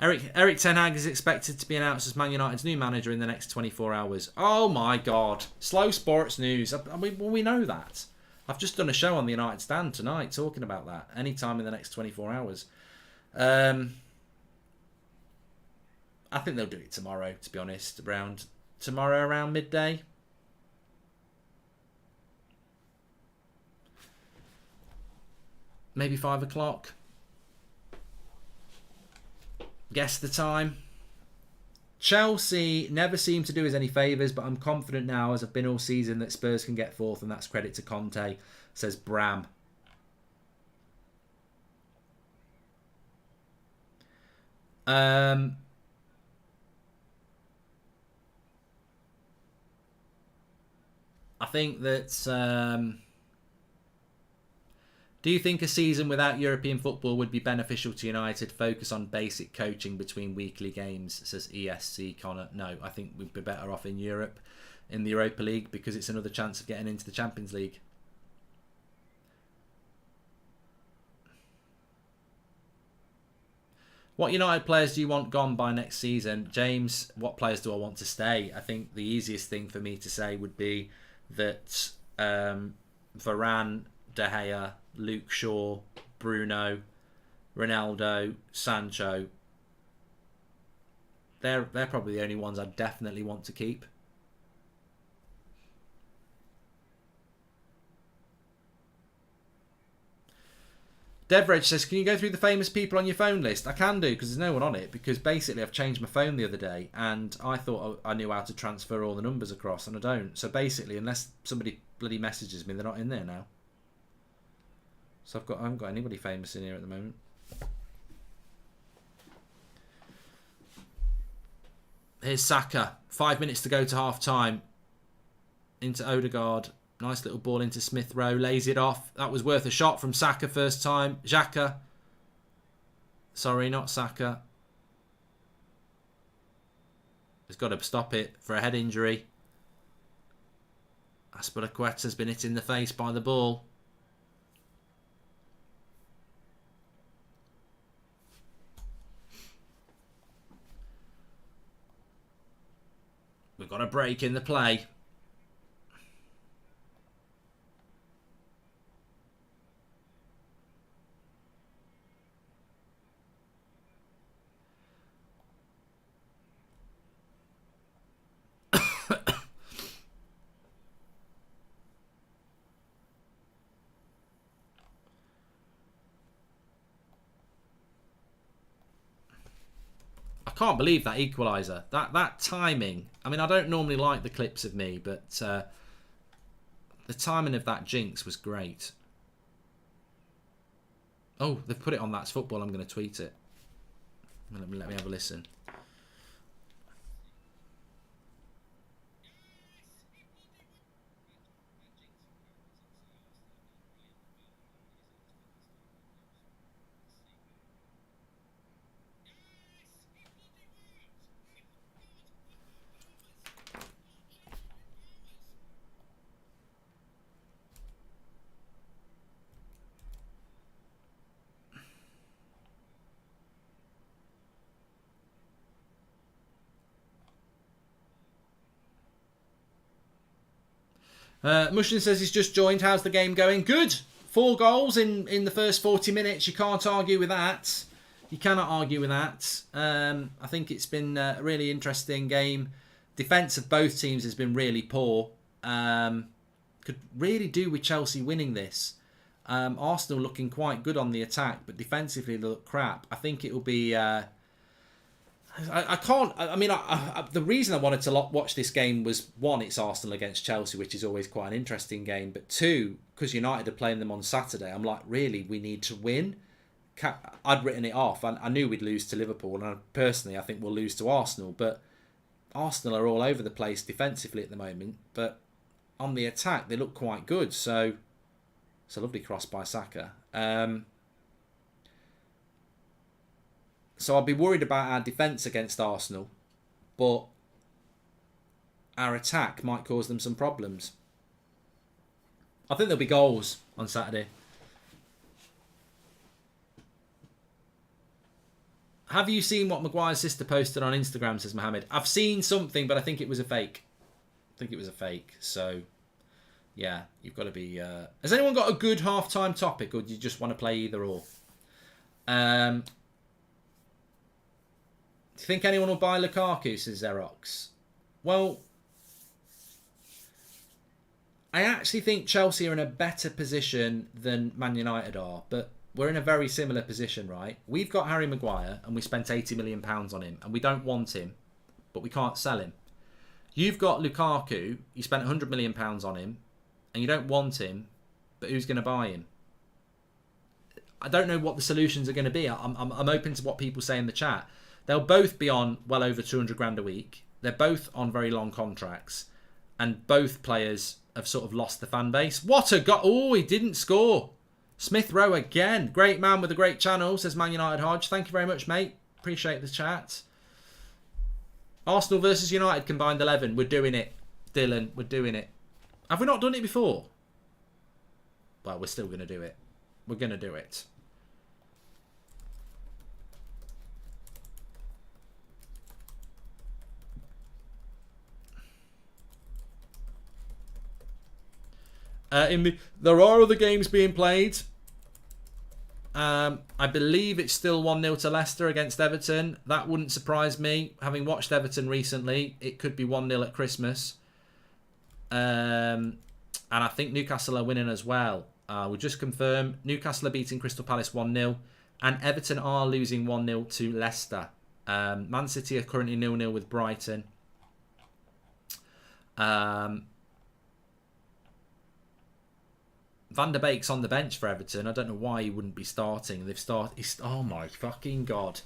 Eric Ten Hag is expected to be announced as Man United's new manager in the next 24 hours. Oh my God. Slow sports news. We know that. I've just done a show on the United Stand tonight talking about that. Anytime in the next 24 hours. I think they'll do it tomorrow, to be honest. Tomorrow around midday. Maybe 5 o'clock. Guess the time. Chelsea never seem to do us any favours, but I'm confident now, as I've been all season, that Spurs can get 4th, and that's credit to Conte, says Bram. I think that... do you think a season without European football would be beneficial to United? Focus on basic coaching between weekly games, says ESC Connor. No, I think we'd be better off in Europe, in the Europa League, because it's another chance of getting into the Champions League. What United players do you want gone by next season? James, what players do I want to stay? I think the easiest thing for me to say would be that Varane, De Gea, Luke Shaw, Bruno, Ronaldo, Sancho. They're probably the only ones I definitely want to keep. Devreg says, can you go through the famous people on your phone list? I can do, because there's no one on it, because basically I've changed my phone the other day and I thought I knew how to transfer all the numbers across, and I don't. So basically, unless somebody bloody messages me, they're not in there now. So I haven't got anybody famous in here at the moment. Here's Saka. 5 minutes to go to half time. Into Odegaard. Nice little ball into Smith Rowe. Lays it off. That was worth a shot from Saka first time. Xhaka. Sorry, not Saka. He's got to stop it for a head injury. Aspilicueta's been hit in the face by the ball. We've got a break in the play. I can't believe that equaliser. That timing. I mean, I don't normally like the clips of me, but the timing of that jinx was great. Oh, they've put it on That's Football. I'm going to tweet it. Let me have a listen. Mushin says he's just joined. How's the game going? Good. 4 goals in the first 40 minutes. You can't argue with that. You cannot argue with that. I think it's been a really interesting game. Defence of both teams has been really poor. Could really do with Chelsea winning this. Arsenal looking quite good on the attack, but defensively they look crap. I think it will be... the reason I wanted to watch this game was, 1, it's Arsenal against Chelsea, which is always quite an interesting game. But 2, because United are playing them on Saturday, I'm like, really, we need to win. I'd written it off. I knew we'd lose to Liverpool, and personally, I think we'll lose to Arsenal. But Arsenal are all over the place defensively at the moment. But on the attack, they look quite good. So it's a lovely cross by Saka. So I'll be worried about our defence against Arsenal, but our attack might cause them some problems. I think there'll be goals on Saturday. Have you seen what Maguire's sister posted on Instagram, says Mohammed? I've seen something, but I think it was a fake. So, yeah, you've got to be... Has anyone got a good half-time topic, or do you just want to play either or? Do you think anyone will buy Lukaku, says Xerox? Well, I actually think Chelsea are in a better position than Man United are, but we're in a very similar position, right? We've got Harry Maguire, and we spent £80 million on him, and we don't want him, but we can't sell him. You've got Lukaku, you spent £100 million on him, and you don't want him, but who's going to buy him? I don't know what the solutions are going to be. I'm open to what people say in the chat. They'll both be on well over 200 grand a week. They're both on very long contracts. And both players have sort of lost the fan base. What a goal. Oh, he didn't score. Smith Rowe again. Great man with a great channel, says Man United Hodge. Thank you very much, mate. Appreciate the chat. Arsenal versus United combined 11. We're doing it, Dylan. We're doing it. Have we not done it before? Well, we're still going to do it. We're going to do it. There are other games being played. I believe it's still 1-0 to Leicester against Everton. That wouldn't surprise me. Having watched Everton recently, it could be 1-0 at Christmas. And I think Newcastle are winning as well. We'll just confirm. Newcastle are beating Crystal Palace 1-0. And Everton are losing 1-0 to Leicester. Man City are currently 0-0 with Brighton. Van der Beek's on the bench for Everton. I don't know why he wouldn't be starting. Oh my fucking God.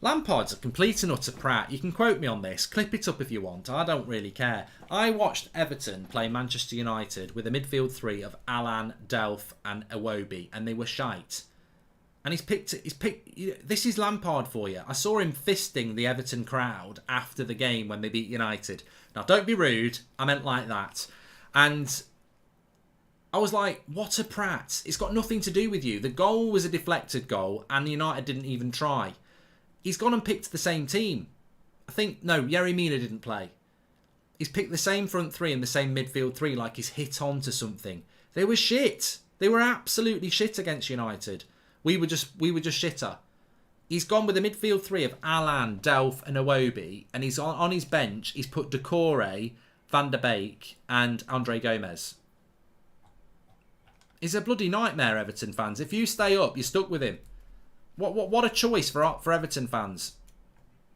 Lampard's a complete and utter prat. You can quote me on this. Clip it up if you want. I don't really care. I watched Everton play Manchester United with a midfield 3 of Alan, Delph and Iwobi, and they were shite. And he's picked. This is Lampard for you. I saw him fisting the Everton crowd after the game when they beat United. Now, don't be rude. I meant like that. And I was like, what a prat. It's got nothing to do with you. The goal was a deflected goal and United didn't even try. He's gone and picked the same team. I think, no, Yerry Mina didn't play. He's picked the same front 3 and the same midfield 3 like he's hit on to something. They were shit. They were absolutely shit against United. We were just shitter. He's gone with a midfield 3 of Alan, Delph and Iwobi, and he's on his bench. He's put Decore, Van der Beek and Andre Gomez. He's a bloody nightmare, Everton fans. If you stay up, you're stuck with him. What a choice for Everton fans.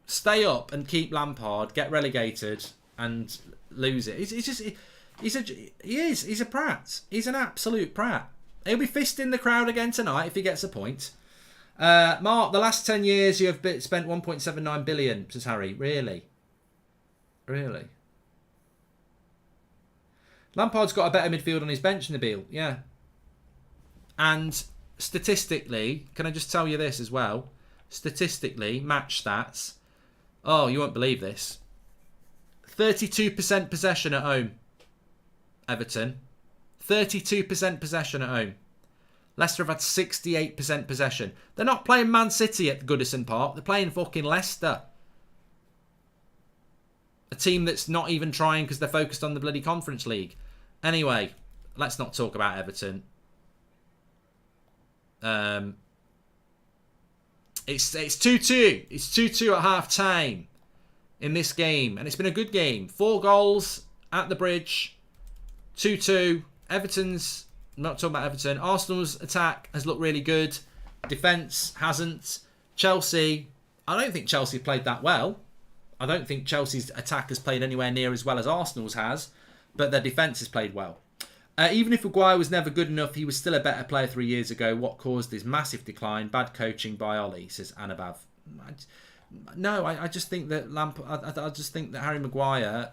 Stay up and keep Lampard, get relegated and lose it. He's a prat. He's an absolute prat. He'll be fisting the crowd again tonight if he gets a point. Mark, the last 10 years you have spent 1.79 billion, says Harry. Really? Really? Lampard's got a better midfield on his bench, Nabil. Yeah. And statistically, can I just tell you this as well? Statistically, match stats. Oh, you won't believe this. 32% possession at home. Everton. 32% possession at home. Leicester have had 68% possession. They're not playing Man City at Goodison Park. They're playing fucking Leicester. A team that's not even trying because they're focused on the bloody Conference League. Anyway, let's not talk about Everton. It's 2-2. It's 2-2 at half time in this game, and it's been a good game. 4 goals at the Bridge. 2-2. Everton's, I'm not talking about Everton. Arsenal's attack has looked really good. Defence hasn't. Chelsea, I don't think Chelsea played that well. I don't think Chelsea's attack has played anywhere near as well as Arsenal's has, but their defence has played well. Even if Maguire was never good enough, he was still a better player 3 years ago. What caused his massive decline? Bad coaching by Ollie, says Anabav. I just think that I just think that Harry Maguire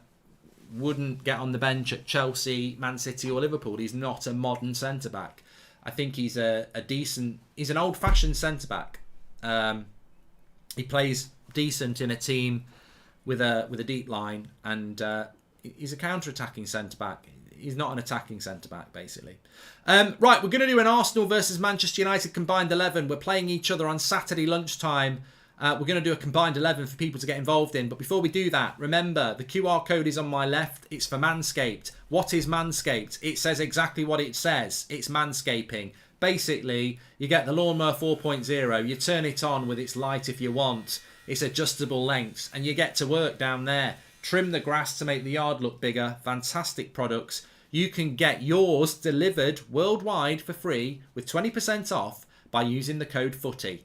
wouldn't get on the bench at Chelsea, Man City or Liverpool. He's not a modern centre-back. I think he's he's an old-fashioned centre-back. He plays decent in a team with a deep line, and he's a counter-attacking centre-back. He's not an attacking centre-back, basically. Right, we're going to do an Arsenal versus Manchester United combined 11. We're playing each other on Saturday lunchtime. We're going to do a combined 11 for people to get involved in. But before we do that, remember, the QR code is on my left. It's for Manscaped. What is Manscaped? It says exactly what it says. It's manscaping. Basically, you get the Lawnmower 4.0. You turn it on with its light if you want. It's adjustable lengths. And you get to work down there. Trim the grass to make the yard look bigger. Fantastic products. You can get yours delivered worldwide for free with 20% off by using the code FOOTY.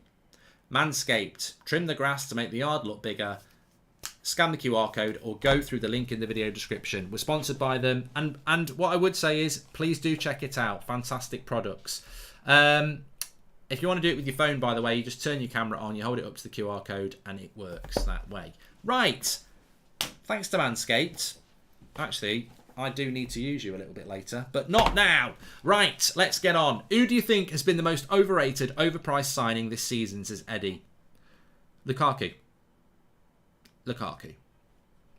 Manscaped. Trim the grass to make the yard look bigger. Scan the QR code or go through the link in the video description. We're sponsored by them. And what I would say is, please do check it out. Fantastic products. If you want to do it with your phone, by the way, you just turn your camera on, you hold it up to the QR code, and it works that way. Right. Thanks to Manscaped. Actually, I do need to use you a little bit later, but not now. Right, let's get on. Who do you think has been the most overrated, overpriced signing this season, says Eddie? Lukaku.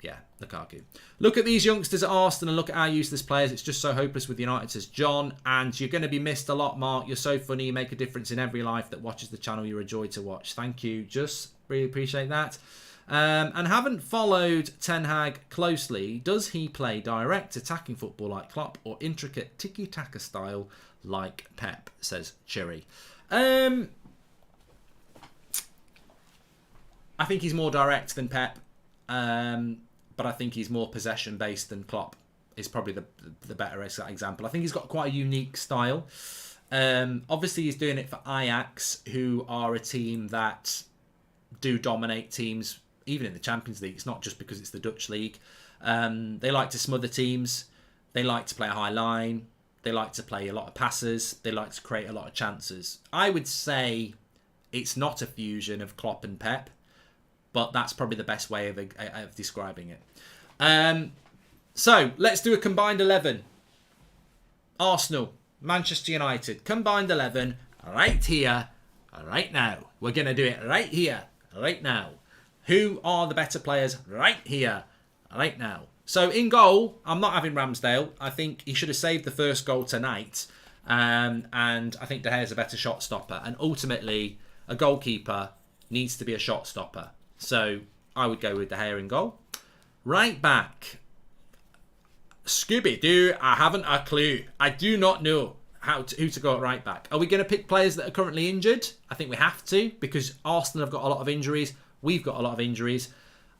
Yeah, Lukaku. Look at these youngsters at Arsenal and look at our useless players. It's just so hopeless with United, says John. And you're going to be missed a lot, Mark. You're so funny. You make a difference in every life that watches the channel. You're a joy to watch. Thank you. Just really appreciate that. And haven't followed Ten Hag closely. Does he play direct attacking football like Klopp or intricate tiki-taka style like Pep, says Cherry. I think he's more direct than Pep. But I think he's more possession-based than Klopp is probably the better example. I think he's got quite a unique style. Obviously, he's doing it for Ajax, who are a team that do dominate teams even in the Champions League. It's not just because it's the Dutch league. They like to smother teams. They like to play a high line. They like to play a lot of passes. They like to create a lot of chances. I would say it's not a fusion of Klopp and Pep, but that's probably the best way of describing it. So let's do a combined 11. Arsenal, Manchester United, combined 11 right here, right now. We're going to do it right here, right now. Who are the better players right here, right now? So in goal, I'm not having Ramsdale. I think he should have saved the first goal tonight. And I think De Gea's a better shot stopper. And ultimately, a goalkeeper needs to be a shot stopper. So I would go with De Gea in goal. Right back. Scooby-Doo, I haven't a clue. I do not know who to go at right back. Are we going to pick players that are currently injured? I think we have to, because Arsenal have got a lot of injuries. We've got a lot of injuries.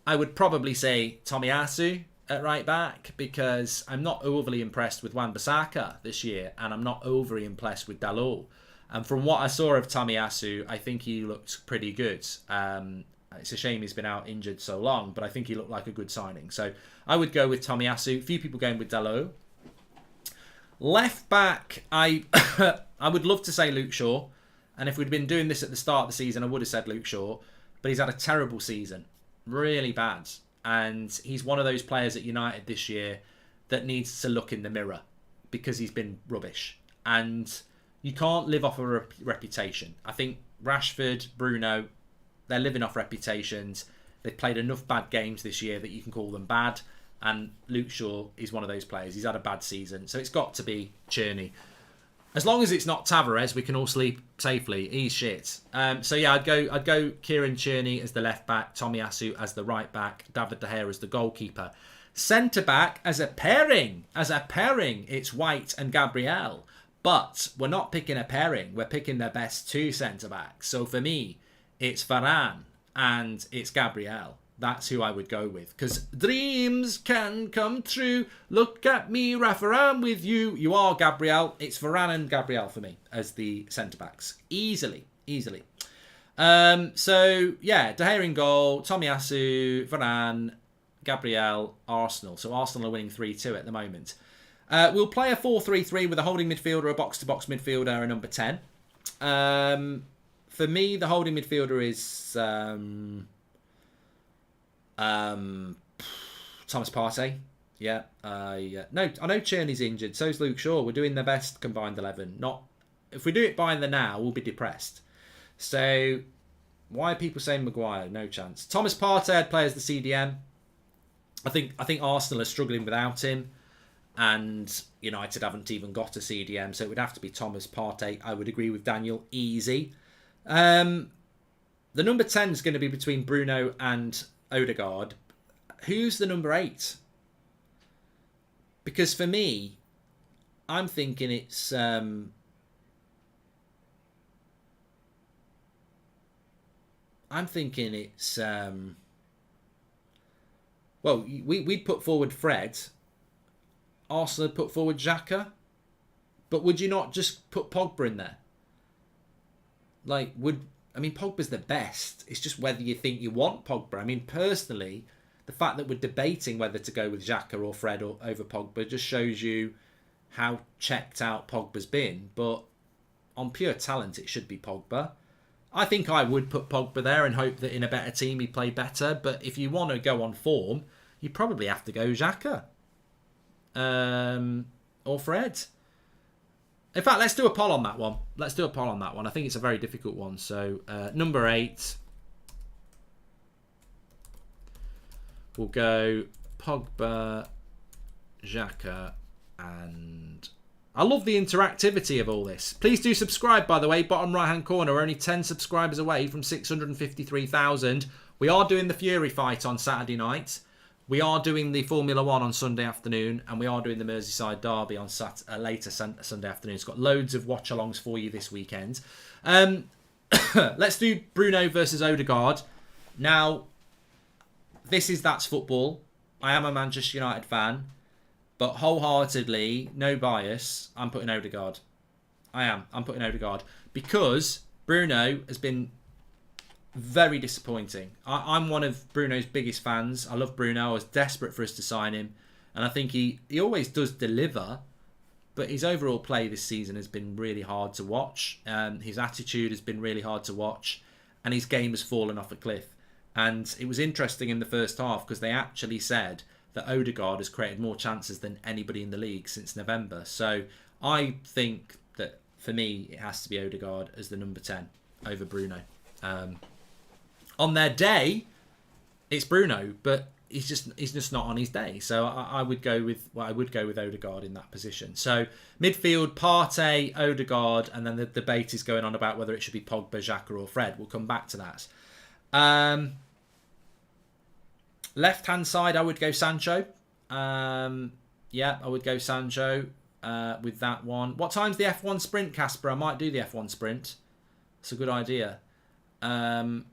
I would probably say Tomiyasu at right back, because I'm not overly impressed with Wan-Bissaka this year, and I'm not overly impressed with Dalot. And from what I saw of Tomiyasu, I think he looked pretty good. It's a shame he's been out injured so long, but I think he looked like a good signing. So I would go with Tomiyasu. A few people going with Dalot. Left back, I would love to say Luke Shaw. And if we'd been doing this at the start of the season, I would have said Luke Shaw. But he's had a terrible season. Really bad. And he's one of those players at United this year that needs to look in the mirror because he's been rubbish. And you can't live off a reputation. I think Rashford, Bruno, they're living off reputations. They've played enough bad games this year that you can call them bad. And Luke Shaw is one of those players. He's had a bad season. So it's got to be Tierney. As long as it's not Tavares, we can all sleep safely. He's shit. So yeah, I'd go Kieran Tierney as the left back, Tomiyasu as the right back, David De Gea as the goalkeeper. Centre-back as a pairing. It's White and Gabriel. But we're not picking a pairing. We're picking the best two centre-backs. So for me, it's Varane and it's Gabriel. That's who I would go with. Because dreams can come true. Look at me, Rafa, I'm with you. You are Gabriel. It's Varane and Gabriel for me as the centre-backs. Easily. So, yeah, De Gea in goal, Tomiyasu, Varane, Gabriel, Arsenal. So Arsenal are winning 3-2 at the moment. We'll play a 4-3-3 with a holding midfielder, a box-to-box midfielder, a number 10. For me, the holding midfielder is Thomas Partey. Yeah. No, I know Tierney's injured. So's Luke Shaw. We're doing the best combined 11. If we do it by the now, we'll be depressed. So, why are people saying Maguire? No chance. Thomas Partey, I'd play as the CDM. I think Arsenal are struggling without him. And United haven't even got a CDM, so it would have to be Thomas Partey. I would agree with Daniel. Easy. The number 10 is going to be between Bruno and Odegaard. Who's the number 8? Because for me, I'm thinking it's... well, we'd put forward Fred. Arsenal had put forward Xhaka. But would you not just put Pogba in there? Pogba's the best. It's just whether you think you want Pogba. I mean, personally, the fact that we're debating whether to go with Xhaka or Fred or over Pogba just shows you how checked out Pogba's been. But on pure talent, it should be Pogba. I think I would put Pogba there and hope that in a better team he'd play better. But if you want to go on form, you probably have to go Xhaka. Or Fred. In fact, let's do a poll on that one. I think it's a very difficult one. So, number 8. We'll go Pogba, Xhaka, and... I love the interactivity of all this. Please do subscribe, by the way. Bottom right-hand corner, we're only 10 subscribers away from 653,000. We are doing the Fury fight on Saturday night. We are doing the Formula 1 on Sunday afternoon. And we are doing the Merseyside Derby on later Sunday afternoon. It's got loads of watch-alongs for you this weekend. Let's do Bruno versus Odegaard. Now, that's football. I am a Manchester United fan. But wholeheartedly, no bias, I'm putting Odegaard. I'm putting Odegaard. Because Bruno has been very disappointing. I'm one of Bruno's biggest fans. I love Bruno. I was desperate for us to sign him. And I think he always does deliver. But his overall play this season has been really hard to watch. His attitude has been really hard to watch. And his game has fallen off a cliff. And it was interesting in the first half because they actually said that Odegaard has created more chances than anybody in the league since November. So I think that, for me, it has to be Odegaard as the number 10 over Bruno. On their day, it's Bruno, but he's just not on his day. So I would go with Odegaard in that position. So midfield, Partey, Odegaard, and then the debate is going on about whether it should be Pogba, Xhaka or Fred. We'll come back to that. Left-hand side, I would go Sancho. I would go Sancho with that one. What time's the F1 sprint, Casper? I might do the F1 sprint. It's a good idea. Left-hand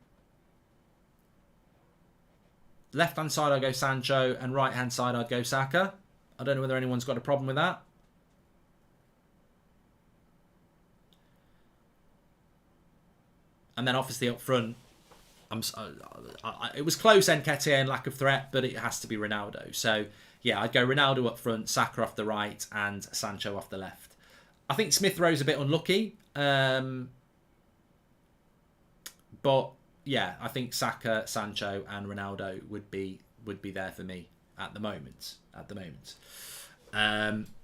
side, I'd go Sancho. And right-hand side, I'd go Saka. I don't know whether anyone's got a problem with that. And then obviously up front, it was close, Nketiah and lack of threat, but it has to be Ronaldo. So, yeah, I'd go Ronaldo up front, Saka off the right, and Sancho off the left. I think Smith Rowe's a bit unlucky. But, yeah, I think Saka, Sancho, and Ronaldo would be there for me at the moment.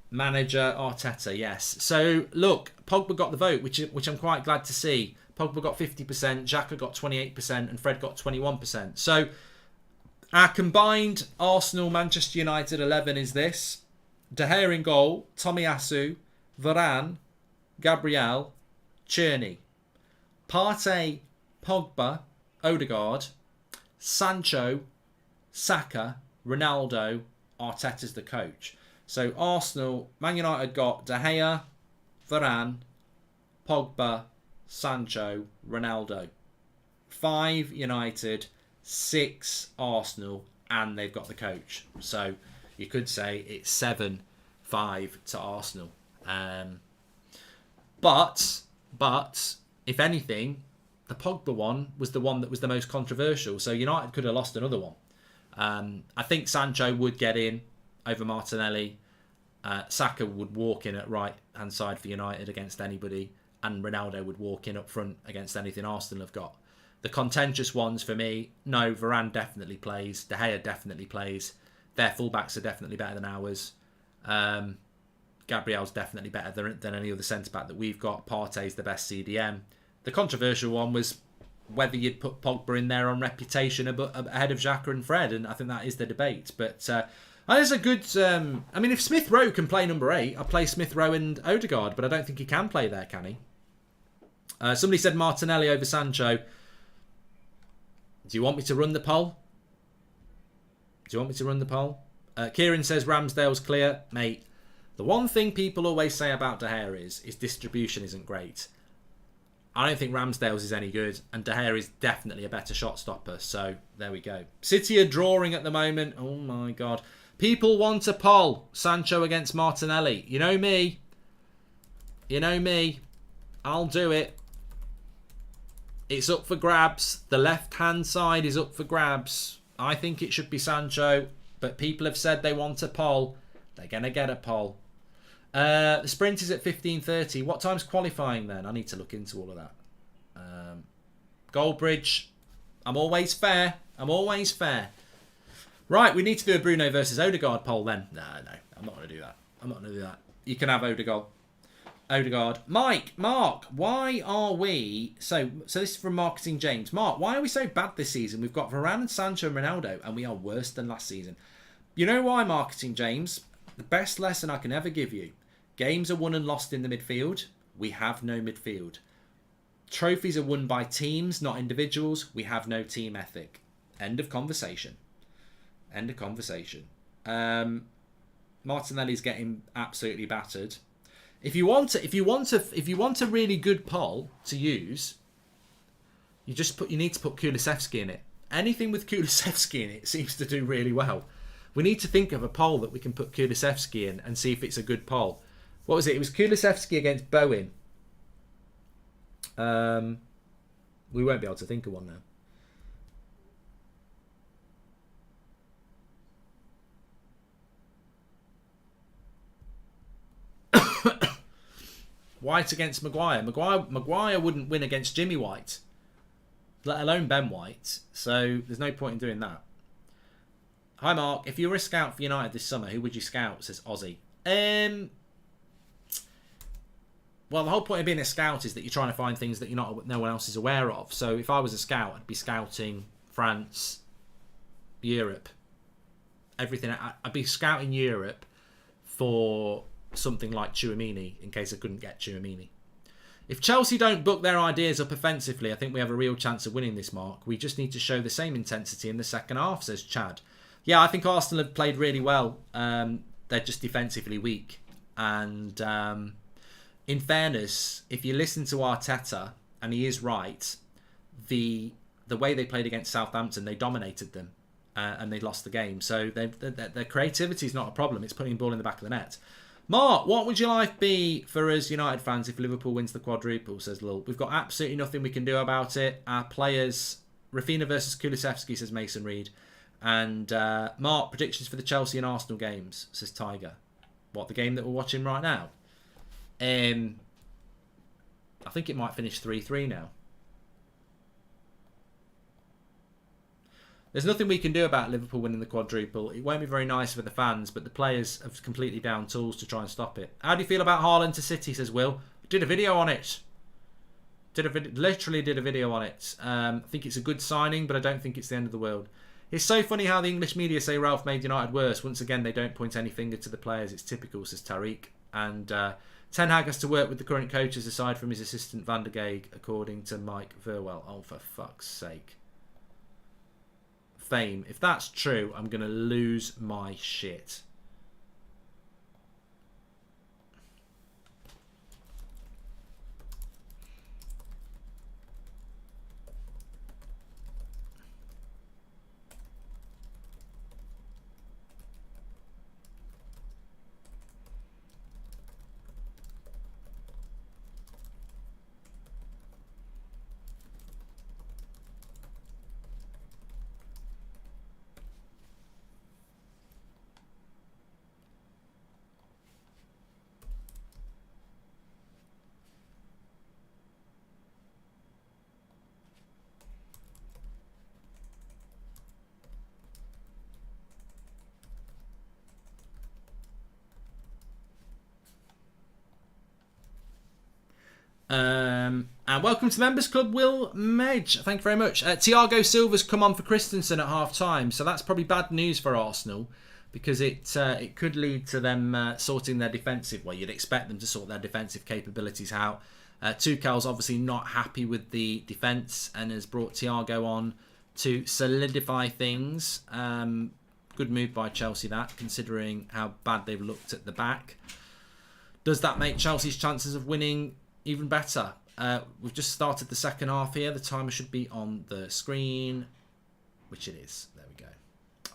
Manager Arteta, yes. So, look, Pogba got the vote, which I'm quite glad to see. Pogba got 50%, Xhaka got 28%, and Fred got 21%. So, our combined Arsenal-Manchester United 11 is this. De Gea in goal, Tomiyasu, Varane, Gabriel, Tierney. Partey, Pogba, Odegaard, Sancho, Saka, Ronaldo, Arteta's the coach. So Arsenal, Man United got De Gea, Varane, Pogba, Sancho, Ronaldo. 5 United, 6 Arsenal, and they've got the coach. So you could say it's 7-5 to Arsenal. But if anything, the Pogba one was the one that was the most controversial. So United could have lost another one. I think Sancho would get in over Martinelli. Saka would walk in at right-hand side for United against anybody. And Ronaldo would walk in up front against anything Arsenal have got. The contentious ones for me, no, Varane definitely plays. De Gea definitely plays. Their fullbacks are definitely better than ours. Gabriel's definitely better than any other centre-back that we've got. Partey's the best CDM. The controversial one was whether you'd put Pogba in there on reputation ahead of Xhaka and Fred, and I think that is the debate. But there's a good... I mean, if Smith Rowe can play number 8, I'll play Smith Rowe and Odegaard, but I don't think he can play there, can he? Somebody said Martinelli over Sancho. Do you want me to run the poll? Kieran says Ramsdale's clear. Mate, the one thing people always say about De Gea is his distribution isn't great. I don't think Ramsdale's is any good, and De Gea is definitely a better shot stopper. So there we go. City are drawing at the moment. Oh my God. People want a poll. Sancho against Martinelli. You know me. I'll do it. It's up for grabs. The left-hand side is up for grabs. I think it should be Sancho, but people have said they want a poll. They're going to get a poll. The sprint is at 15:30. What time's qualifying then? I need to look into all of that. Goldbridge. I'm always fair. Right, we need to do a Bruno versus Odegaard poll then. No, I'm not going to do that. You can have Odegaard. Mark, why are we... So this is from Marketing James. Mark, why are we so bad this season? We've got Varane and Sancho and Ronaldo, and we are worse than last season. You know why, Marketing James? The best lesson I can ever give you. Games are won and lost in the midfield. We have no midfield. Trophies are won by teams, not individuals. We have no team ethic. End of conversation. Martinelli's getting absolutely battered. If you want a really good poll to use, you need to put Kulusevski in it. Anything with Kulusevski in it seems to do really well. We need to think of a poll that we can put Kulusevski in and see if it's a good poll. What was it? It was Kulusevski against Bowen. We won't be able to think of one now. White against Maguire. Maguire wouldn't win against Jimmy White, let alone Ben White. So there's no point in doing that. Hi Mark, if you were a scout for United this summer, who would you scout? Says Ozzy. Well, the whole point of being a scout is that you're trying to find things that no one else is aware of. So if I was a scout, I'd be scouting France, Europe, everything. I'd be scouting Europe for something like Tchouaméni in case I couldn't get Tchouaméni. If Chelsea don't book their ideas up offensively, I think we have a real chance of winning this, Mark. We just need to show the same intensity in the second half, says Chad. Yeah, I think Arsenal have played really well. They're just defensively weak. And in fairness, if you listen to Arteta, and he is right, the way they played against Southampton, they dominated them and they lost the game. So their creativity is not a problem. It's putting the ball in the back of the net. Mark, what would your life be for us United fans if Liverpool wins the quadruple, says Lul. We've got absolutely nothing we can do about it. Our players, Rafinha versus Kulusevski, says Mason Reed. And Mark, predictions for the Chelsea and Arsenal games, says Tiger. What, the game that we're watching right now? I think it might finish 3-3 now. There's nothing we can do about Liverpool winning the quadruple. It won't be very nice for the fans, but the players have completely down tools to try and stop it. How do you feel about Haaland to City, says Will? Did a video on it. Literally did a video on it. I think it's a good signing, but I don't think it's the end of the world. It's so funny how the English media say Ralph made United worse. Once again, they don't point any finger to the players. It's typical, says Tariq. And Ten Hag has to work with the current coaches aside from his assistant Van der Gaag, according to Mike Verwell. Oh, for fuck's sake. fame. If that's true, I'm going to lose my shit. And welcome to the Members Club, Will Medge. Thank you very much. Thiago Silva's come on for Christensen at half-time, so that's probably bad news for Arsenal because it could lead to them sorting their defensive. Well, you'd expect them to sort their defensive capabilities out. Tuchel's obviously not happy with the defence and has brought Thiago on to solidify things. Good move by Chelsea, that, considering how bad they've looked at the back. Does that make Chelsea's chances of winning even better? We've just started the second half here. The timer should be on the screen, which it is. There we go.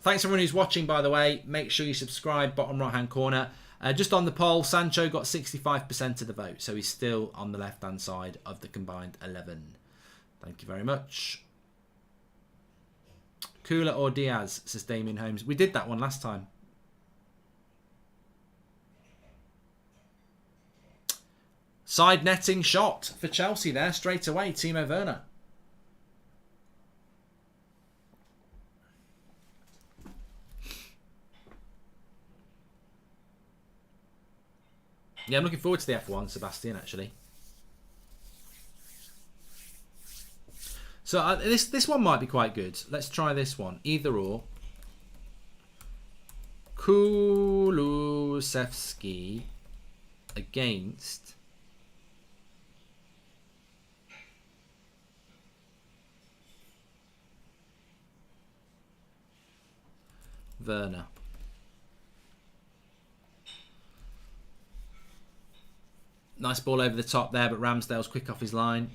Thanks everyone who's watching, by the way. Make sure you subscribe, bottom right-hand corner. Just on the poll, Sancho got 65% of the vote, so he's still on the left-hand side of the combined 11. Thank you very much. Kula or Diaz, says Damien Holmes. We did that one last time. Side netting shot for Chelsea there, straight away, Timo Werner. Yeah, I'm looking forward to the F1, Sebastian, actually. So this one might be quite good. Let's try this one. Either or. Kulusevski against Werner. Nice ball over the top there, but Ramsdale's quick off his line.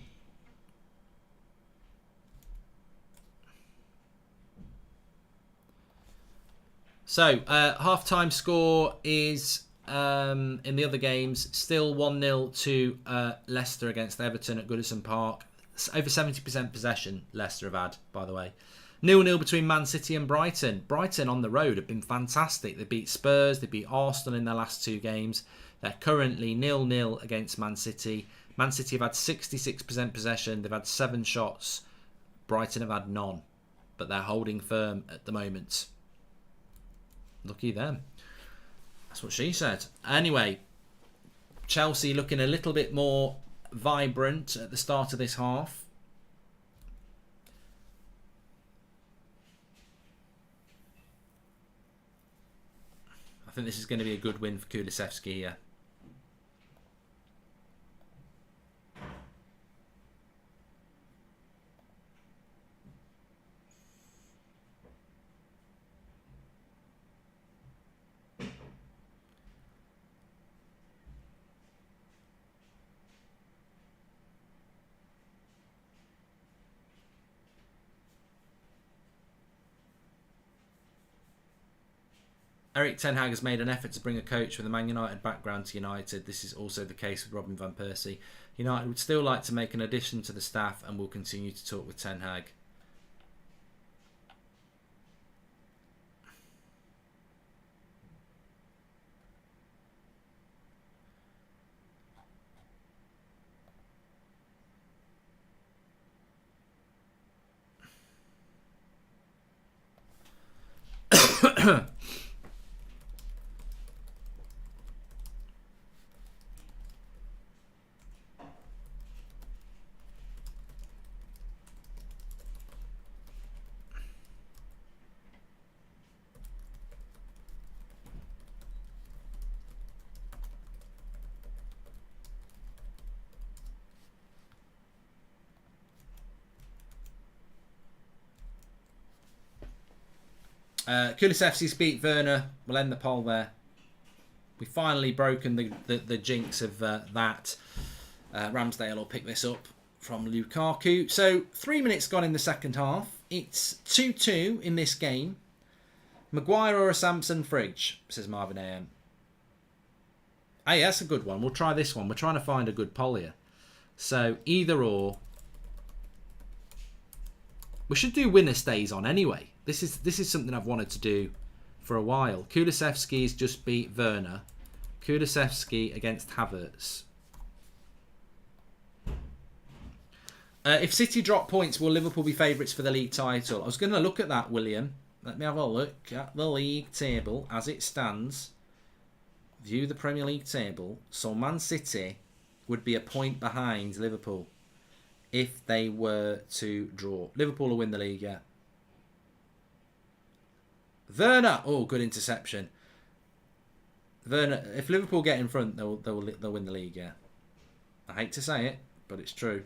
So, half-time score is, in the other games, still 1-0 to Leicester against Everton at Goodison Park. Over 70% possession Leicester have had, by the way. 0-0 between Man City and Brighton. Brighton on the road have been fantastic. They beat Spurs, they beat Arsenal in their last two games. They're currently 0-0 against Man City. Man City have had 66% possession. They've had 7 shots. Brighton have had none. But they're holding firm at the moment. Lucky them. That's what she said. Anyway, Chelsea looking a little bit more vibrant at the start of this half. I think this is going to be a good win for Kulusevski here. Erik Ten Hag has made an effort to bring a coach with a Man United background to United. This is also the case with Robin van Persie. United would still like to make an addition to the staff and will continue to talk with Ten Hag. Kulusevski's beat Werner. We'll end the poll there. We've finally broken the jinx of that. Ramsdale will pick this up from Lukaku. So 3 minutes gone in the second half. It's 2-2 in this game. Maguire or a Samson Fridge, says Marvin AM. Hey, that's a good one. We'll try this one. We're trying to find a good poll here. So either or. We should do winner stays on anyway. This is something I've wanted to do for a while. Kulusevski's just beat Werner. Kulusevski against Havertz. If City drop points, will Liverpool be favourites for the league title? I was going to look at that, William. Let me have a look at the league table as it stands. View the Premier League table. So Man City would be a point behind Liverpool if they were to draw. Liverpool will win the league, yeah. Werner, oh, good interception. Werner, if Liverpool get in front, they'll win the league, yeah. I hate to say it, but it's true.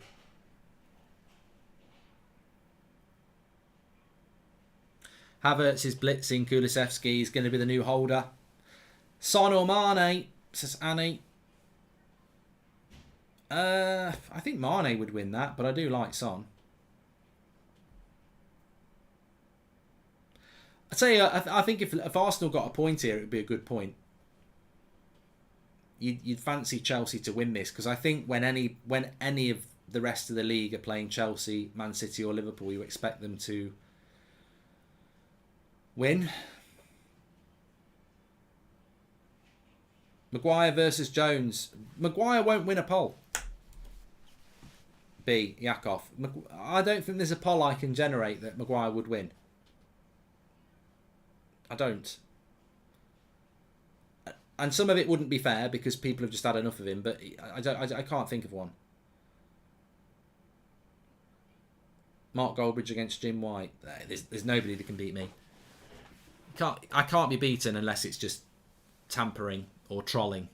Havertz is blitzing. Kulusevski is going to be the new holder. Son or Mane, says Annie. I think Mane would win that, but I do like Son. I tell you, I think if Arsenal got a point here, it would be a good point. You'd fancy Chelsea to win this, because I think when any of the rest of the league are playing Chelsea, Man City or Liverpool, you expect them to win. Maguire versus Jones. Maguire won't win a poll. B. Yakov. I don't think there's a poll I can generate that Maguire would win. I don't. And some of it wouldn't be fair because people have just had enough of him, but I can't think of one. Mark Goldbridge against Jim White. There's nobody that can beat me. I can't be beaten unless it's just tampering or trolling.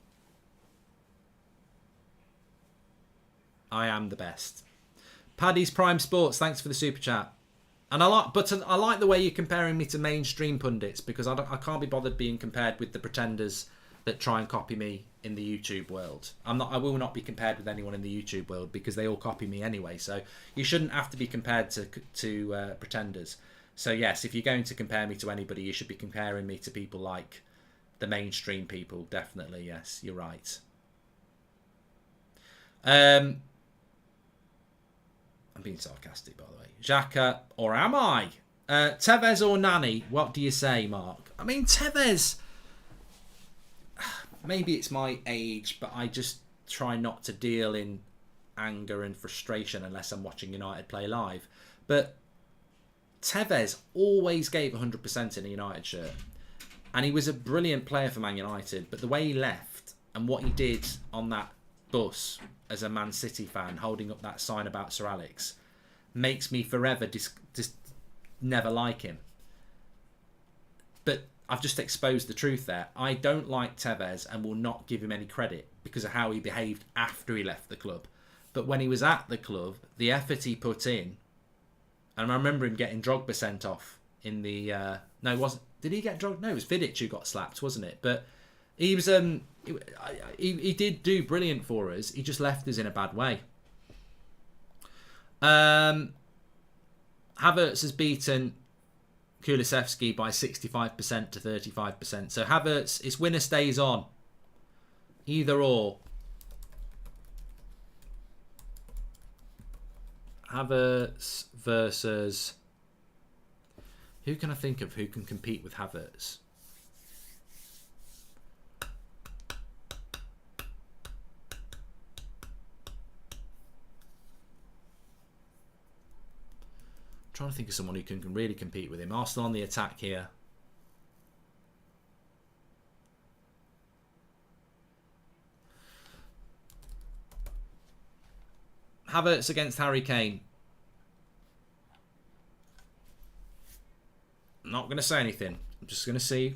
I am the best. Paddy's Prime Sports, thanks for the super chat. And I like the way you're comparing me to mainstream pundits, because I can't be bothered being compared with the pretenders that try and copy me in the YouTube world. I will not be compared with anyone in the YouTube world because they all copy me anyway. So you shouldn't have to be compared to pretenders. So yes, if you're going to compare me to anybody, you should be comparing me to people like the mainstream people. Definitely, yes, you're right. I'm being sarcastic, by the way. Xhaka, or am I? Tevez or Nani? What do you say, Mark? I mean, Tevez, maybe it's my age, but I just try not to deal in anger and frustration unless I'm watching United play live. But Tevez always gave 100% in a United shirt. And he was a brilliant player for Man United. But the way he left and what he did on that bus as a Man City fan, holding up that sign about Sir Alex, makes me forever just never like him. But I've just exposed the truth there. I don't like Tevez and will not give him any credit because of how he behaved after he left the club. But when he was at the club, the effort he put in, and I remember him getting Drogba sent off in the... no, it wasn't... Did he get Drogba? No, it was Vidic who got slapped, wasn't it? But he was... he did do brilliant for us. He just left us in a bad way. Havertz has beaten Kulusevski by 65% to 35%. So Havertz, his winner stays on. Either or. Havertz versus... Who can I think of who can compete with Havertz? I'm trying to think of someone who can really compete with him. Arsenal on the attack here. Havertz against Harry Kane. Not going to say anything. I'm just going to see.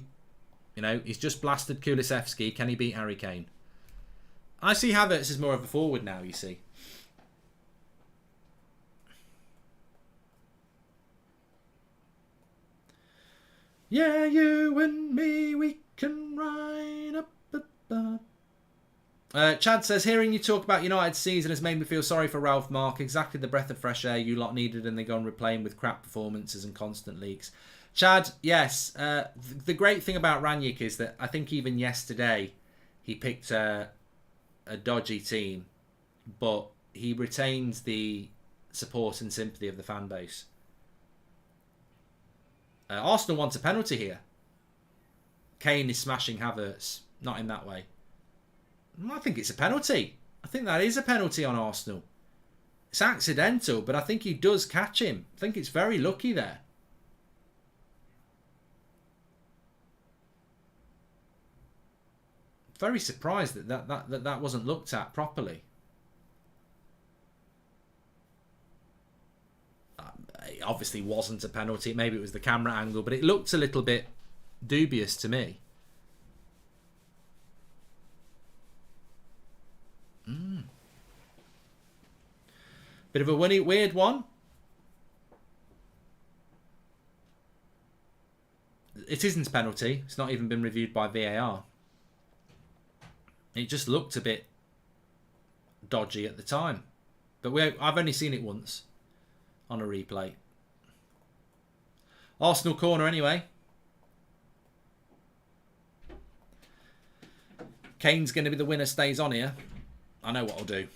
You know, he's just blasted Kulusevski. Can he beat Harry Kane? I see Havertz as more of a forward now, you see. Yeah, you and me, we can ride up above. Chad says, hearing you talk about United's season has made me feel sorry for Ralph Mark. Exactly the breath of fresh air you lot needed, and they go on replaying with crap performances and constant leaks. Chad, yes. The great thing about Ranić is that I think even yesterday he picked a dodgy team, but he retains the support and sympathy of the fan base. Arsenal wants a penalty here. Kane is smashing Havertz. Not in that way. I think it's a penalty. I think that is a penalty on Arsenal. It's accidental, but I think he does catch him. I think it's very lucky there. Very surprised that wasn't looked at properly. It obviously wasn't a penalty. Maybe it was the camera angle, but it looked a little bit dubious to me. Bit of a weird one. It isn't a penalty. It's not even been reviewed by VAR. It just looked a bit dodgy at the time. But I've only seen it once on a replay. Arsenal corner anyway. Kane's going to be the winner, stays on here. I know what I'll do.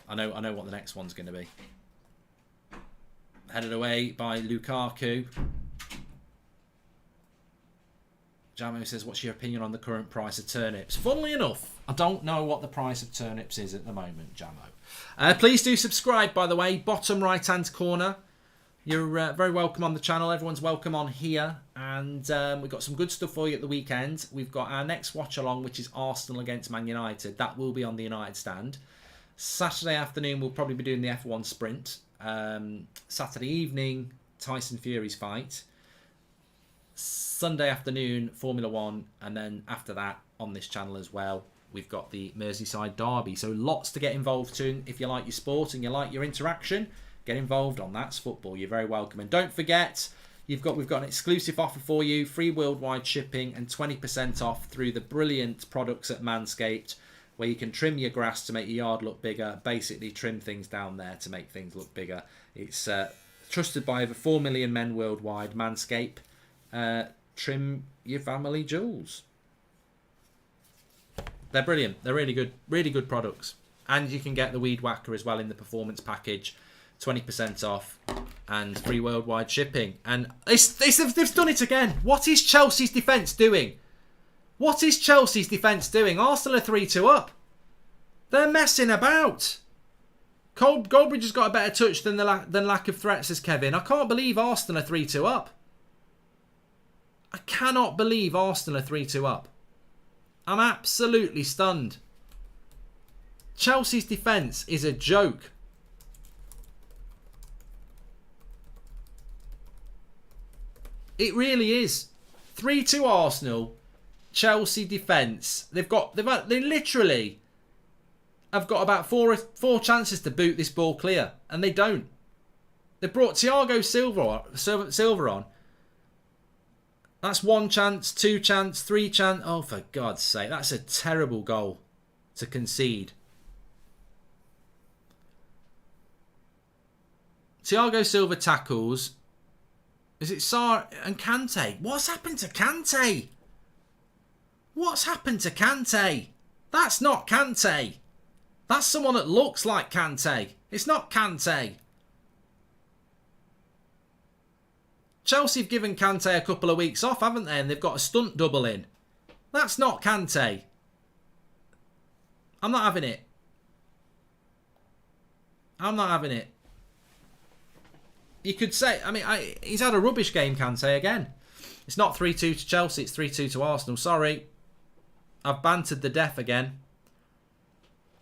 I know what the next one's going to be. Headed away by Lukaku. Jamo says, what's your opinion on the current price of turnips? Funnily enough, I don't know what the price of turnips is at the moment, Jamo. Please do subscribe, by the way. Bottom right-hand corner. You're very welcome on the channel. Everyone's welcome on here. And we've got some good stuff for you at the weekend. We've got our next watch-along, which is Arsenal against Man United. That will be on the United stand. Saturday afternoon, we'll probably be doing the F1 sprint. Saturday evening, Tyson Fury's fight. Sunday afternoon, Formula 1. And then after that, on this channel as well, we've got the Merseyside Derby. So lots to get involved in. If you like your sport and you like your interaction, get involved on That's Football. You're very welcome. And don't forget, we've got an exclusive offer for you. Free worldwide shipping and 20% off through the brilliant products at Manscaped, where you can trim your grass to make your yard look bigger. Basically, trim things down there to make things look bigger. It's trusted by over 4 million men worldwide. Manscaped. Trim your family jewels. They're brilliant. They're really good products. And you can get the Weed Whacker as well in the performance package. 20% off and free worldwide shipping. And they've done it again. What is Chelsea's defence doing? What is Chelsea's defence doing? Arsenal are 3-2 up. They're messing about. Goldbridge has got a better touch than lack of threats, says Kevin. I can't believe Arsenal are 3-2 up. I cannot believe Arsenal are 3-2 up. I'm absolutely stunned. Chelsea's defence is a joke. It really is. 3-2 Arsenal. Chelsea defence. They literally have got about four chances to boot this ball clear, and they don't. They brought Thiago Silva on. That's 1 chance, 2 chance, 3 chance. Oh, for God's sake, that's a terrible goal to concede. Thiago Silva tackles. Is it Sarr and Kante? What's happened to Kante? What's happened to Kante? That's not Kante. That's someone that looks like Kante. It's not Kante. Chelsea have given Kante a couple of weeks off, haven't they? And they've got a stunt double in. That's not Kante. I'm not having it. I'm not having it. You could say, he's had a rubbish game, Kante, again. It's not 3-2 to Chelsea, it's 3-2 to Arsenal. Sorry. I've bantered the deaf again.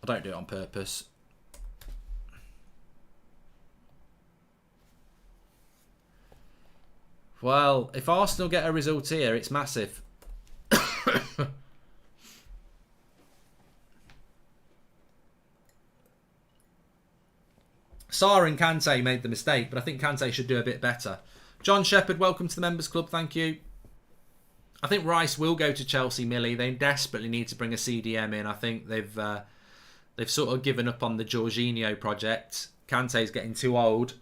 I don't do it on purpose. Well, if Arsenal get a result here, it's massive. Sarr and Kante made the mistake, but I think Kante should do a bit better. John Shepherd, welcome to the Members Club. Thank you. I think Rice will go to Chelsea, Millie. They desperately need to bring a CDM in. I think they've sort of given up on the Jorginho project. Kante's getting too old.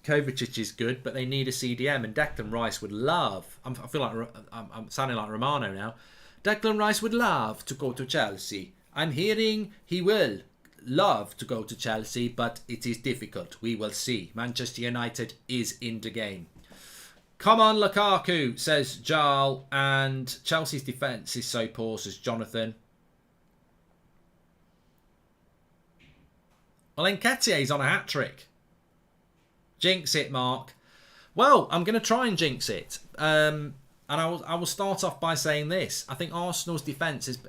Kovacic is good, but they need a CDM, and Declan Rice would love. I feel like I'm sounding like Romano now. Declan Rice would love to go to Chelsea. I'm hearing he will love to go to Chelsea, but it is difficult. We will see. Manchester United is in the game. Come on, Lukaku, says Jarl, and Chelsea's defence is so poor, says Jonathan. Well, Nketiah's on a hat-trick. Jinx it, Mark. Well, I'm going to try and jinx it. And I will start off by saying this. I think Arsenal's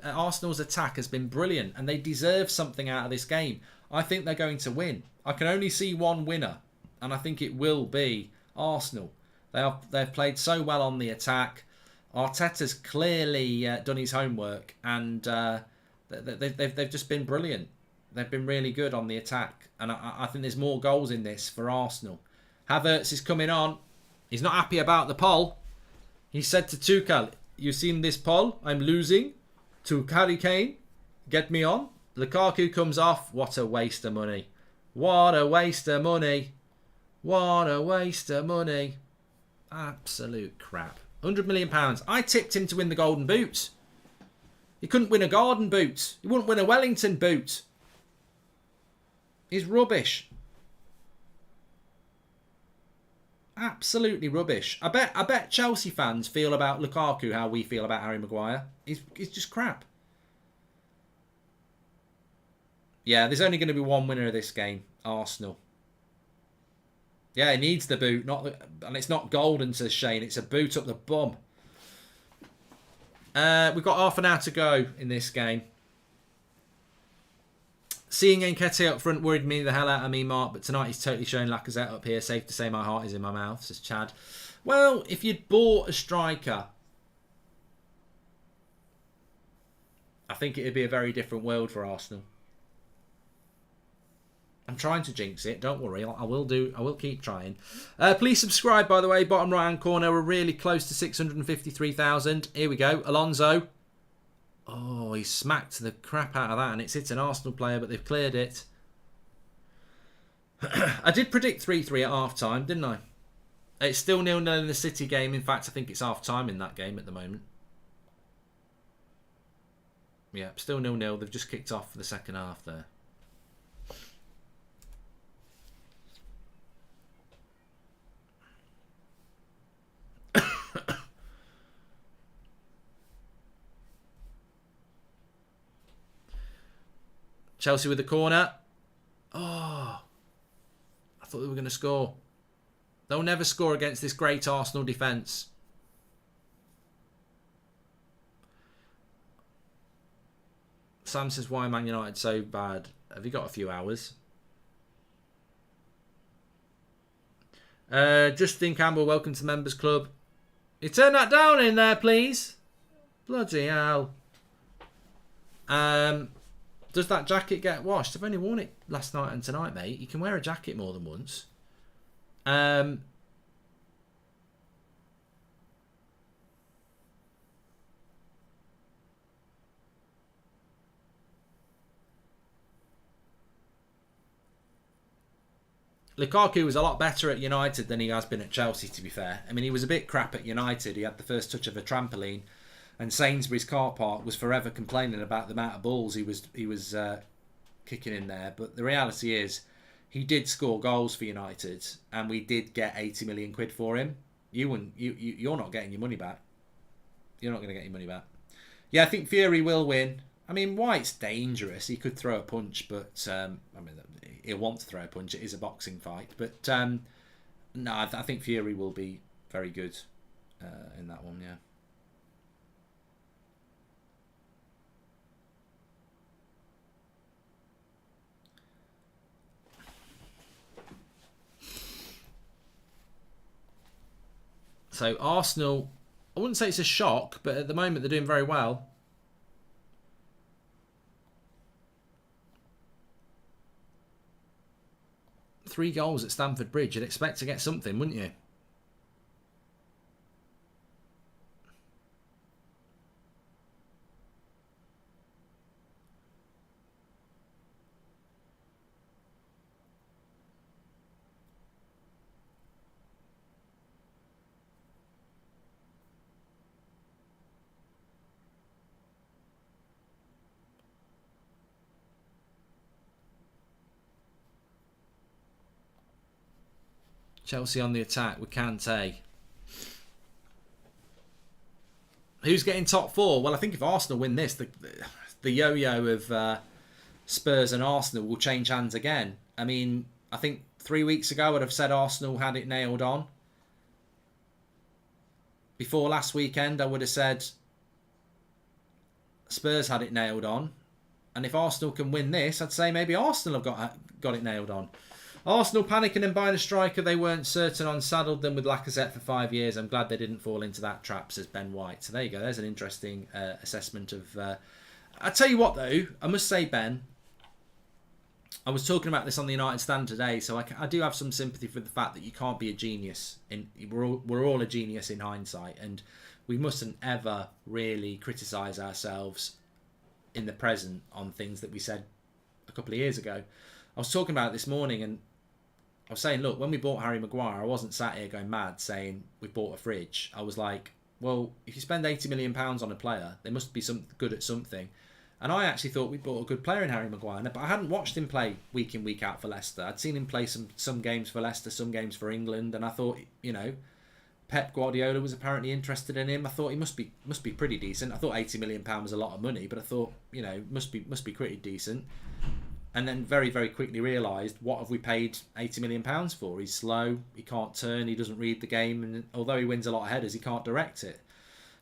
Arsenal's attack has been brilliant, and they deserve something out of this game. I think they're going to win. I can only see one winner, and I think it will be Arsenal. They've played so well on the attack. Arteta's clearly done his homework, and they've just been brilliant. They've been really good on the attack, and I think there's more goals in this for Arsenal. Havertz is coming on. He's not happy about the poll. He said to Tuchel, "You seen this poll? I'm losing to Harry Kane. Get me on." Lukaku comes off. What a waste of money. What a waste of money. What a waste of money. Absolute crap. £100 million. I tipped him to win the Golden Boot. He couldn't win a Garden Boot. He wouldn't win a Wellington Boot. He's rubbish. Absolutely rubbish. I bet Chelsea fans feel about Lukaku how we feel about Harry Maguire. He's just crap. Yeah, there's only going to be one winner of this game. Arsenal. Yeah, he needs the boot, and it's not golden, says Shane. It's a boot up the bum. We've got half an hour to go in this game. Seeing Nketiah up front worried me the hell out of me, Mark, but tonight he's totally showing Lacazette up here. Safe to say my heart is in my mouth, says Chad. Well, if you'd bought a striker, I think it'd be a very different world for Arsenal. I'm trying to jinx it. Don't worry. I will keep trying. Please subscribe, by the way. Bottom right-hand corner. We're really close to 653,000. Here we go. Alonso. Oh, he smacked the crap out of that, and it's hit an Arsenal player, but they've cleared it. I did predict 3-3 at half-time, didn't I? It's still 0-0 in the City game. In fact, I think it's half-time in that game at the moment. Yeah, still 0-0. They've just kicked off for the second half there. Chelsea with the corner. Oh, I thought they were going to score. They'll never score against this great Arsenal defence. Sam says, why Man United so bad? Have you got a few hours? Justin Campbell, welcome to the Members Club. You turn that down in there, please. Bloody hell. Does that jacket get washed? I've only worn it last night and tonight, mate. You can wear a jacket more than once. Lukaku was a lot better at United than he has been at Chelsea, to be fair. I mean, he was a bit crap at United. He had the first touch of a trampoline. And Sainsbury's car park was forever complaining about the amount of balls he was kicking in there. But the reality is, he did score goals for United, and we did get 80 million quid for him. You're not getting your money back. You're not going to get your money back. Yeah, I think Fury will win. I mean, White's dangerous. He could throw a punch, but I mean, he'll want to throw a punch. It is a boxing fight, but no, I think Fury will be very good in that one. Yeah. So Arsenal, I wouldn't say it's a shock, but at the moment they're doing very well. Three goals at Stamford Bridge. You'd expect to get something, wouldn't you? Chelsea on the attack with Kante. Who's getting top four? Well, I think if Arsenal win this, the yo-yo of Spurs and Arsenal will change hands again. I mean, I think 3 weeks ago I'd have said Arsenal had it nailed on. Before last weekend I would have said Spurs had it nailed on. And if Arsenal can win this, I'd say maybe Arsenal have got it nailed on. Arsenal panicking and buying a striker they weren't certain on, saddled them with Lacazette for 5 years. I'm glad they didn't fall into that trap, says Ben White. So there you go. There's an interesting assessment of... I tell you what, though. I must say, Ben, I was talking about this on the United Stand today, so I do have some sympathy for the fact that you can't be a genius. We're all a genius in hindsight, and we mustn't ever really criticise ourselves in the present on things that we said a couple of years ago. I was talking about it this morning, and I was saying, look, when we bought Harry Maguire, I wasn't sat here going mad saying we bought a fridge. I was like, well, if you spend £80 million on a player, they must be good at something. And I actually thought we bought a good player in Harry Maguire, but I hadn't watched him play week in, week out for Leicester. I'd seen him play some games for Leicester, some games for England, and I thought, you know, Pep Guardiola was apparently interested in him. I thought he must be pretty decent. I thought £80 million was a lot of money, but I thought, you know, must be pretty decent. And then very, very quickly realised, what have we paid £80 million for? He's slow, he can't turn, he doesn't read the game, and although he wins a lot of headers, he can't direct it.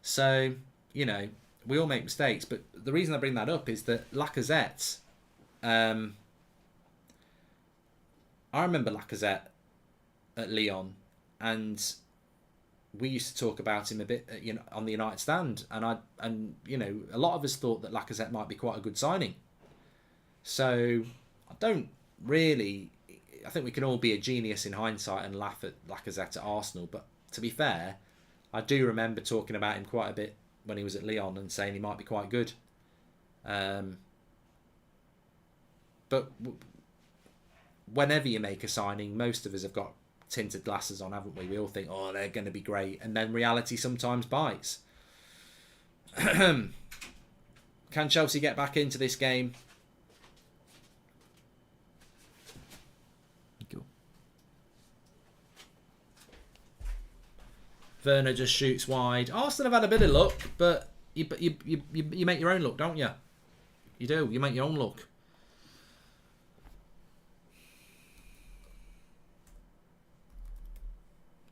So, you know, we all make mistakes, but the reason I bring that up is that Lacazette, I remember Lacazette at Lyon, and we used to talk about him a bit, you know, on the United Stand, and you know, a lot of us thought that Lacazette might be quite a good signing. So I don't really... I think we can all be a genius in hindsight and laugh at Lacazette at Arsenal. But to be fair, I do remember talking about him quite a bit when he was at Lyon and saying he might be quite good. But whenever you make a signing, most of us have got tinted glasses on, haven't we? We all think, oh, they're going to be great. And then reality sometimes bites. Can Chelsea get back into this game? Werner just shoots wide. Arsenal have had a bit of luck, but you make your own luck, don't you? You do. You make your own luck.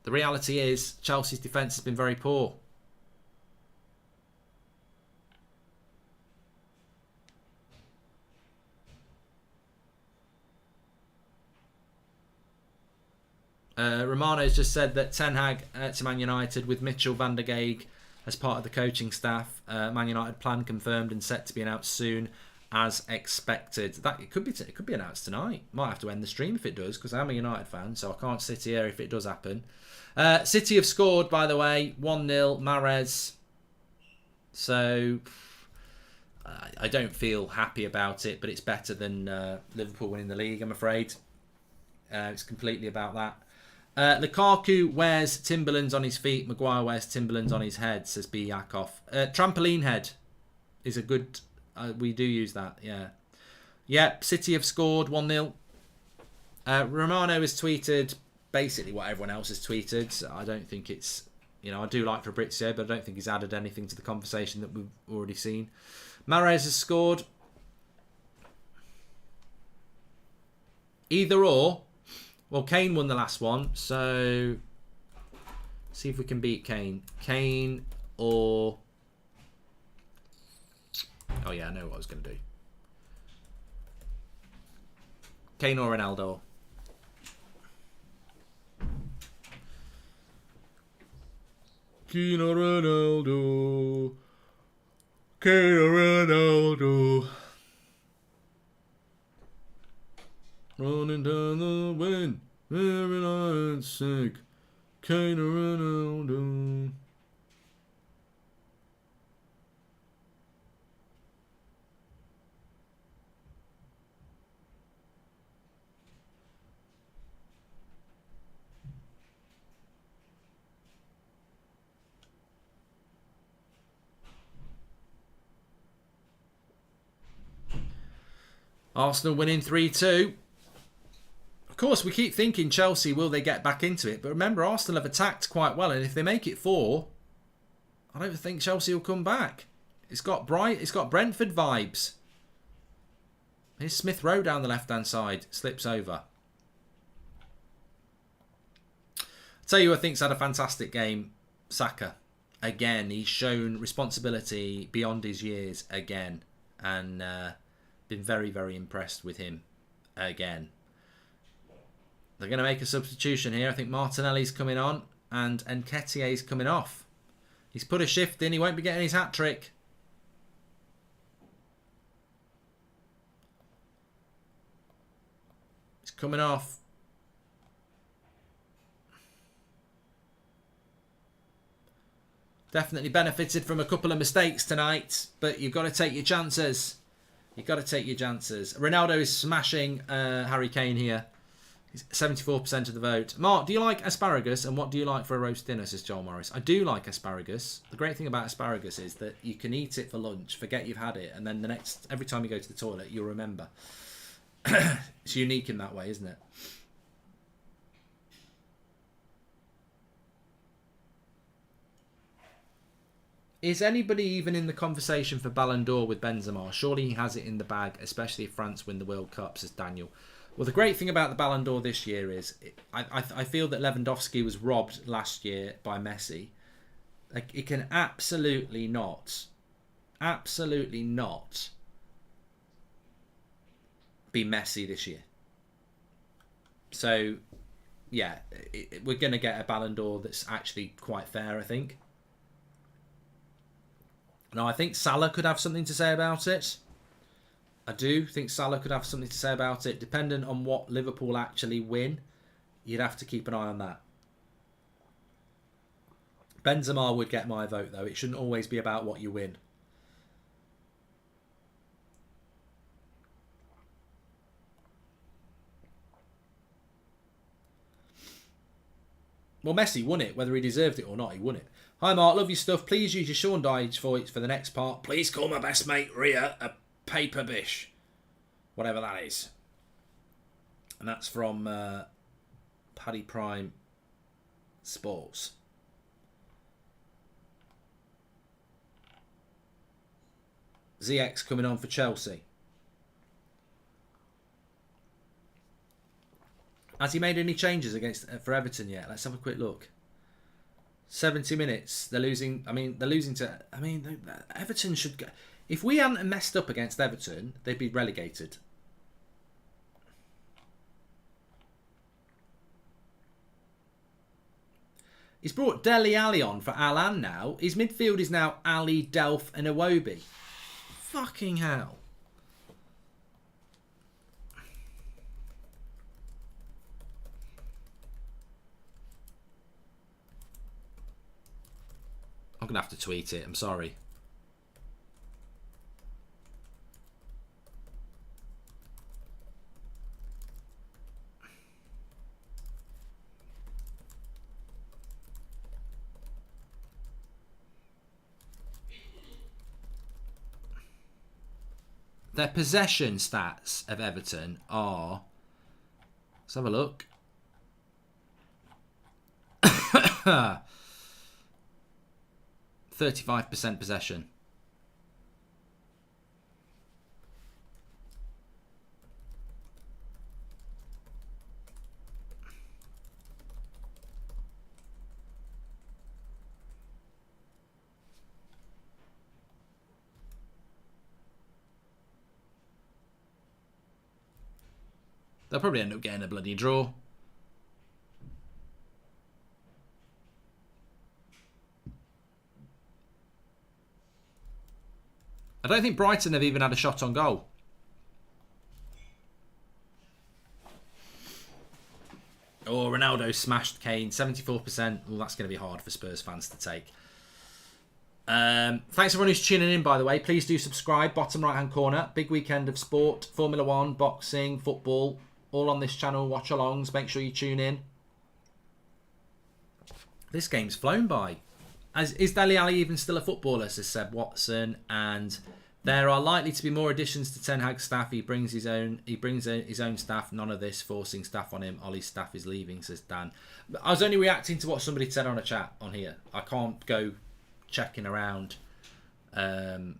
The reality is Chelsea's defence has been very poor. Romano's just said that Ten Hag to Man United with Mitchell van der Gaag as part of the coaching staff. Man United plan confirmed and set to be announced soon as expected. That it could be announced tonight. Might have to end the stream if it does, because I'm a United fan, so I can't sit here if it does happen. City have scored, by the way, 1-0, Mahrez. So I don't feel happy about it, but it's better than Liverpool winning the league, I'm afraid. It's completely about that. Lukaku wears Timberlands on his feet. Maguire wears Timberlands on his head, says B. Yakov. Trampoline head is a good... we do use that, yeah. Yep, City have scored 1-0. Romano has tweeted basically what everyone else has tweeted. I don't think it's... You know, I do like Fabrizio, but I don't think he's added anything to the conversation that we've already seen. Mahrez has scored. Either or. Well, Kane won the last one, so see if we can beat Kane. Kane or... Oh yeah, I know what I was going to do. Kane or Ronaldo. Kane or Ronaldo. Kane or Ronaldo. Running down the wind, every night sick. Kane or Ronaldo. Arsenal winning 3-2. Of course, we keep thinking Chelsea, will they get back into it? But remember, Arsenal have attacked quite well, and if they make it 4, I don't think Chelsea will come back. It's got Brentford vibes. Here's Smith Rowe down the left-hand side. Slips over. I'll tell you who I think's had a fantastic game. Saka. Again, he's shown responsibility beyond his years again. And been very, very impressed with him again. They're going to make a substitution here. I think Martinelli's coming on and Nketiah's coming off. He's put a shift in. He won't be getting his hat-trick. He's coming off. Definitely benefited from a couple of mistakes tonight, but you've got to take your chances. You've got to take your chances. Ronaldo is smashing Harry Kane here. He's 74% of the vote. Mark, do you like asparagus, and what do you like for a roast dinner, says Joel Morris? I do like asparagus. The great thing about asparagus is that you can eat it for lunch, forget you've had it, and then every time you go to the toilet, you'll remember. It's unique in that way, isn't it? Is anybody even in the conversation for Ballon d'Or with Benzema? Surely he has it in the bag, especially if France win the World Cup, says Daniel. Well, the great thing about the Ballon d'Or this year is I feel that Lewandowski was robbed last year by Messi. Like, it can absolutely not be Messi this year. So, yeah, we're going to get a Ballon d'Or that's actually quite fair, I think. Now, I think Salah could have something to say about it. I do think Salah could have something to say about it. Dependent on what Liverpool actually win, you'd have to keep an eye on that. Benzema would get my vote, though. It shouldn't always be about what you win. Well, Messi won it. Whether he deserved it or not, he won it. Hi, Mark. Love your stuff. Please use your Sean Dyche voice for the next part. Please call my best mate, Rhea, a paper bish. Whatever that is. And that's from Paddy Prime Sports. ZX coming on for Chelsea. Has he made any changes for Everton yet? Let's have a quick look. 70 minutes. They're losing. They're losing to. Everton should go. If we hadn't messed up against Everton, they'd be relegated. He's brought Dele Alli on for Alan now. His midfield is now Ali, Delph and Iwobi. Fucking hell. I'm going to have to tweet it. I'm sorry. Their possession stats of Everton are... Let's have a look. 35% possession. They'll probably end up getting a bloody draw. I don't think Brighton have even had a shot on goal. Oh, Ronaldo smashed Kane. 74%. Well, that's going to be hard for Spurs fans to take. Thanks everyone who's tuning in, by the way. Please do subscribe. Bottom right-hand corner. Big weekend of sport. Formula 1, boxing, football. All on this channel. Watch-alongs. Make sure you tune in. This game's flown by. Is Dele Alli even still a footballer, says Seb Watson. And There are likely to be more additions to Ten Hag's staff. He brings his own staff. None of this forcing staff on him. Ollie's staff is leaving, says Dan. I was only reacting to what somebody said on a chat on here. I can't go checking around. Yeah,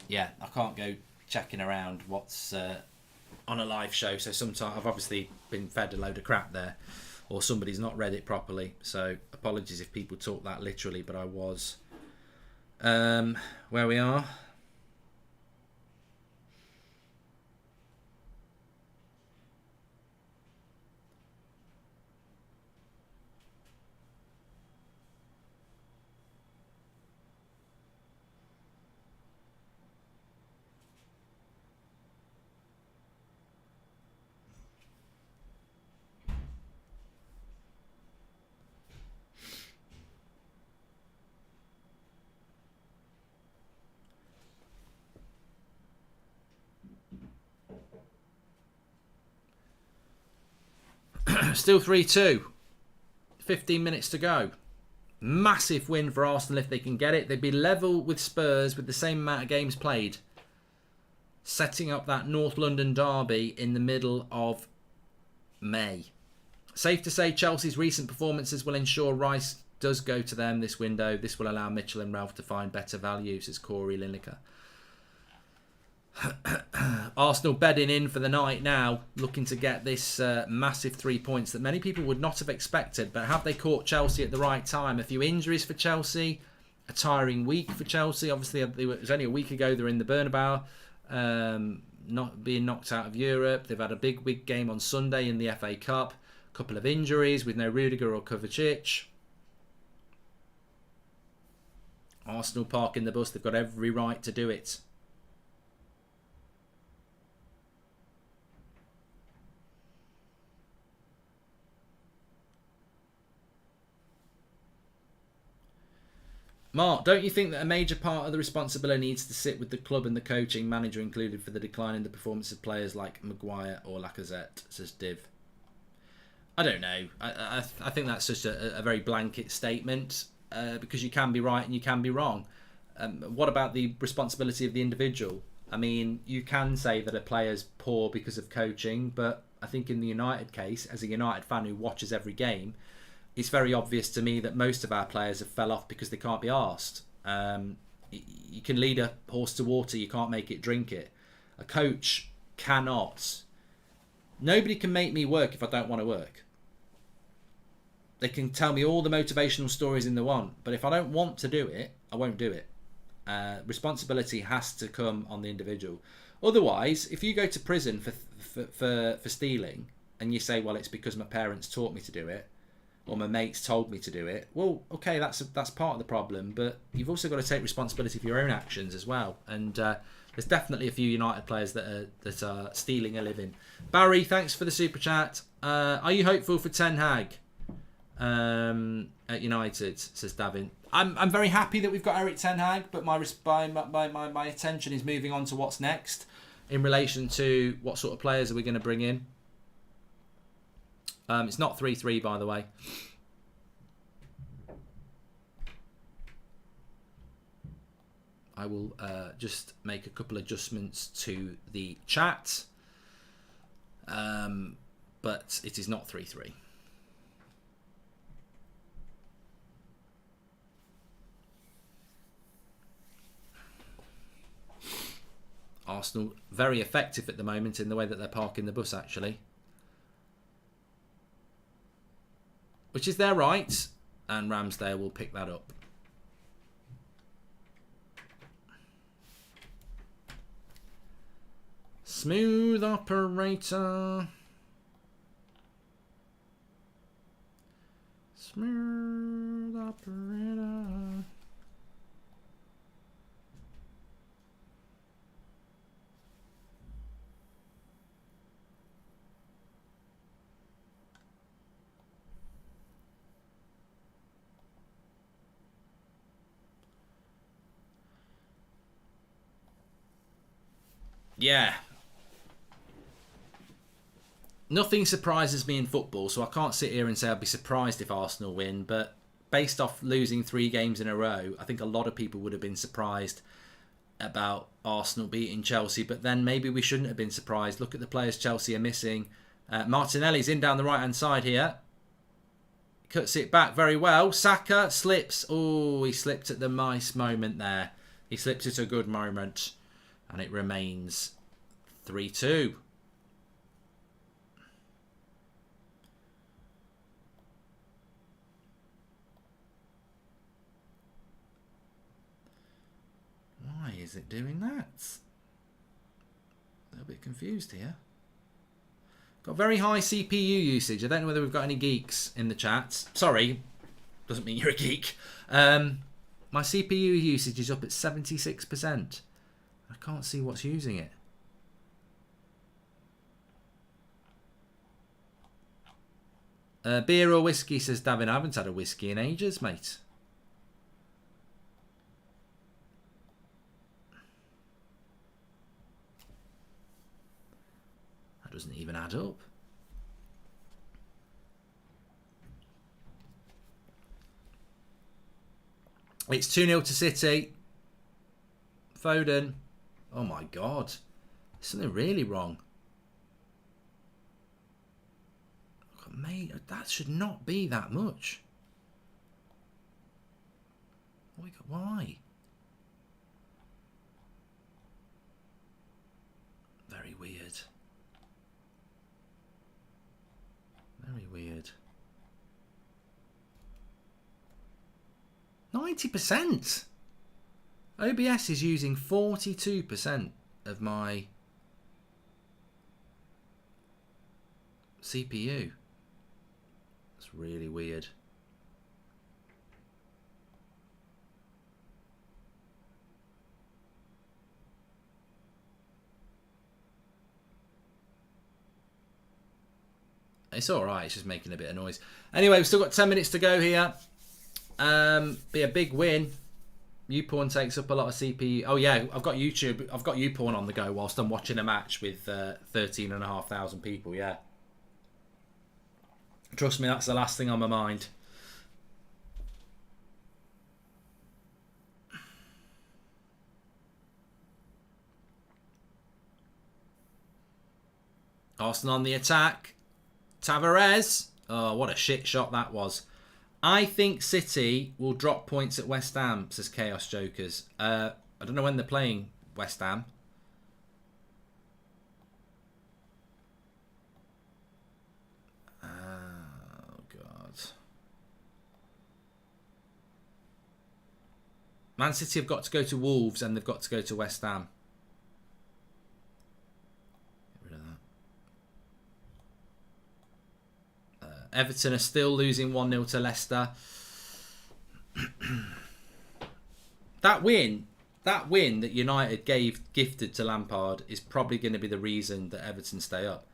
I can't go checking around what's on a live show. So sometimes I've obviously been fed a load of crap there, or somebody's not read it properly. So apologies if people talk that literally, but I was. Where we are. Still 3-2. 15 minutes to go. Massive win for Arsenal if they can get it. They'd be level with Spurs with the same amount of games played. Setting up that North London derby in the middle of May. Safe to say Chelsea's recent performances will ensure Rice does go to them this window. This will allow Mitchell and Ralph to find better value, says Corey Lineker. Arsenal bedding in for the night now, looking to get this massive 3 points that many people would not have expected. But have they caught Chelsea at the right time? A few injuries for Chelsea, a tiring week for Chelsea. Obviously, it was only a week ago they were in the Bernabeu, not being knocked out of Europe. They've had a big game on Sunday in the FA Cup. A couple of injuries with no Rudiger or Kovacic. Arsenal parking the bus. They've got every right to do it. Mark, don't you think that a major part of the responsibility needs to sit with the club and the coaching manager included for the decline in the performance of players like Maguire or Lacazette, says Div. I don't know. I think that's just a very blanket statement because you can be right and you can be wrong. What about the responsibility of the individual? I mean, you can say that a player's poor because of coaching, but I think in the United case, as a United fan who watches every game, it's very obvious to me that most of our players have fell off because they can't be arsed. You can lead a horse to water, you can't make it drink it. A coach cannot. Nobody can make me work if I don't want to work. They can tell me all the motivational stories in the one, but if I don't want to do it, I won't do it. Responsibility has to come on the individual. Otherwise, if you go to prison for stealing and you say, well, it's because my parents taught me to do it, or my mates told me to do it, well, okay, that's part of the problem, but you've also got to take responsibility for your own actions as well. And there's definitely a few United players that are stealing a living. Barry, thanks for the super chat. Are you hopeful for Ten Hag at United, says Davin. I'm very happy that we've got Eric Ten Hag, but my attention is moving on to what's next in relation to what sort of players are we going to bring in. It's not 3-3, by the way. I will just make a couple adjustments to the chat. But it is not 3-3. Arsenal very effective at the moment in the way that they're parking the bus, actually. Which is their right, and Ramsdale will pick that up. Smooth operator. Smooth operator. Yeah. Nothing surprises me in football, so I can't sit here and say I'd be surprised if Arsenal win, but based off losing 3 games in a row, I think a lot of people would have been surprised about Arsenal beating Chelsea, but then maybe we shouldn't have been surprised. Look at the players Chelsea are missing. Martinelli's in down the right-hand side here. Cuts it back very well. Saka slips. Oh, he slipped at the nice moment there. He slipped at a good moment. And it remains 3-2. Why is it doing that? A little bit confused here. Got very high CPU usage. I don't know whether we've got any geeks in the chat. Sorry, doesn't mean you're a geek. My CPU usage is up at 76%. I can't see what's using it. Beer or whiskey, says Davin. I haven't had a whiskey in ages, mate. That doesn't even add up. It's 2-0 to City. Foden. Oh my God. There's something really wrong. Mate, that should not be that much. Why? Very weird. Very weird. 90%. OBS is using 42% of my CPU. It's really weird. It's alright, it's just making a bit of noise. Anyway, we've still got 10 minutes to go here. Be a big win. YouPorn takes up a lot of CPU. Oh yeah, I've got YouTube. I've got YouPorn on the go whilst I'm watching a match with 13,500 people. Yeah, trust me, that's the last thing on my mind. Arsenal on the attack. Tavares. Oh, what a shit shot that was. I think City will drop points at West Ham, says Chaos Jokers. I don't know when they're playing West Ham. Oh, God. Man City have got to go to Wolves and they've got to go to West Ham. Everton are still losing 1-0 to Leicester. That win that United gifted to Lampard is probably going to be the reason that Everton stay up.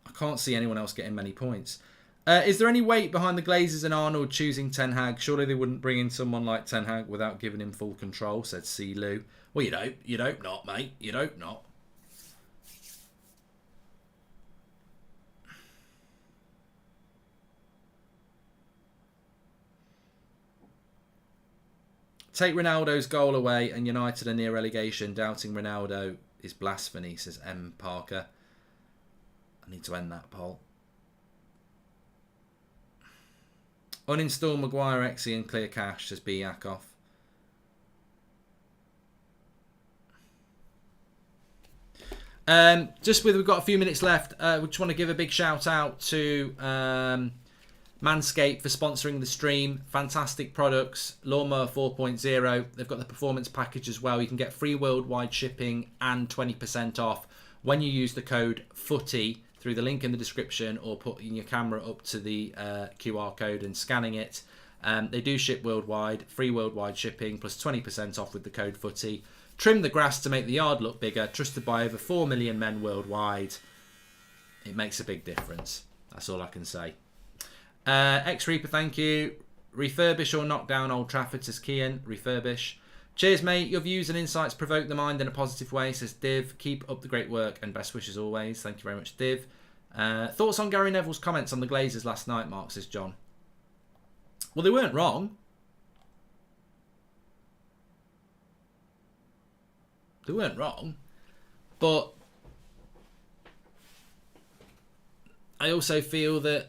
I can't see anyone else getting many points. Is there any weight behind the Glazers and Arnold choosing Ten Hag? Surely they wouldn't bring in someone like Ten Hag without giving him full control, said C. Lou. Well, you'd hope not, mate. You'd hope not. Take Ronaldo's goal away and United are near relegation. Doubting Ronaldo is blasphemy, says M. Parker. I need to end that poll. Uninstall Maguire Exy and clear cache, says B. Yakov. We've got a few minutes left. We just want to give a big shout out to Manscaped for sponsoring the stream. Fantastic products. Lawnmower 4.0. They've got the performance package as well. You can get free worldwide shipping and 20% off when you use the code FOOTY through the link in the description or putting your camera up to the QR code and scanning it. They do ship worldwide. Free worldwide shipping plus 20% off with the code FOOTY. Trim the grass to make the yard look bigger. Trusted by over 4 million men worldwide. It makes a big difference. That's all I can say. X-Reaper, thank you. Refurbish or knock down Old Trafford, says Kian. Refurbish. Cheers, mate. Your views and insights provoke the mind in a positive way, says Div. Keep up the great work and best wishes always. Thank you very much, Div. Thoughts on Gary Neville's comments on the Glazers last night, Mark, says John. Well, they weren't wrong. They weren't wrong. But I also feel that,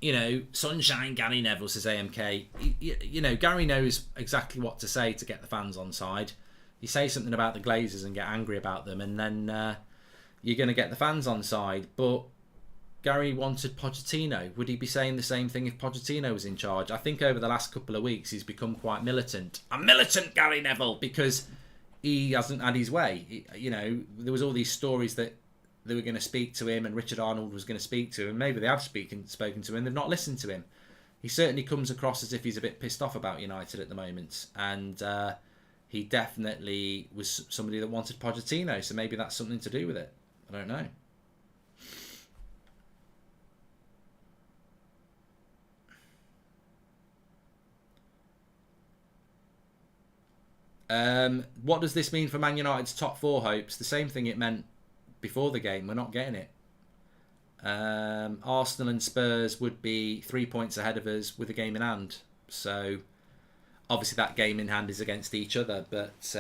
you know, Sunshine Gary Neville, says AMK. You know, Gary knows exactly what to say to get the fans on side. You say something about the Glazers and get angry about them, and then you're going to get the fans on side. But Gary wanted Pochettino. Would he be saying the same thing if Pochettino was in charge? I think over the last couple of weeks he's become quite militant. I'm militant, Gary Neville, because he hasn't had his way. You know, there was all these stories that they were going to speak to him and Richard Arnold was going to speak to him. Maybe they have spoken to him. They've not listened to him. He certainly comes across as if he's a bit pissed off about United at the moment. And he definitely was somebody that wanted Pochettino. So maybe that's something to do with it. I don't know. What does this mean for Man United's top 4 hopes? The same thing it meant before the game. We're not getting it. Arsenal and Spurs would be 3 points ahead of us with a game in hand. So obviously that game in hand is against each other. But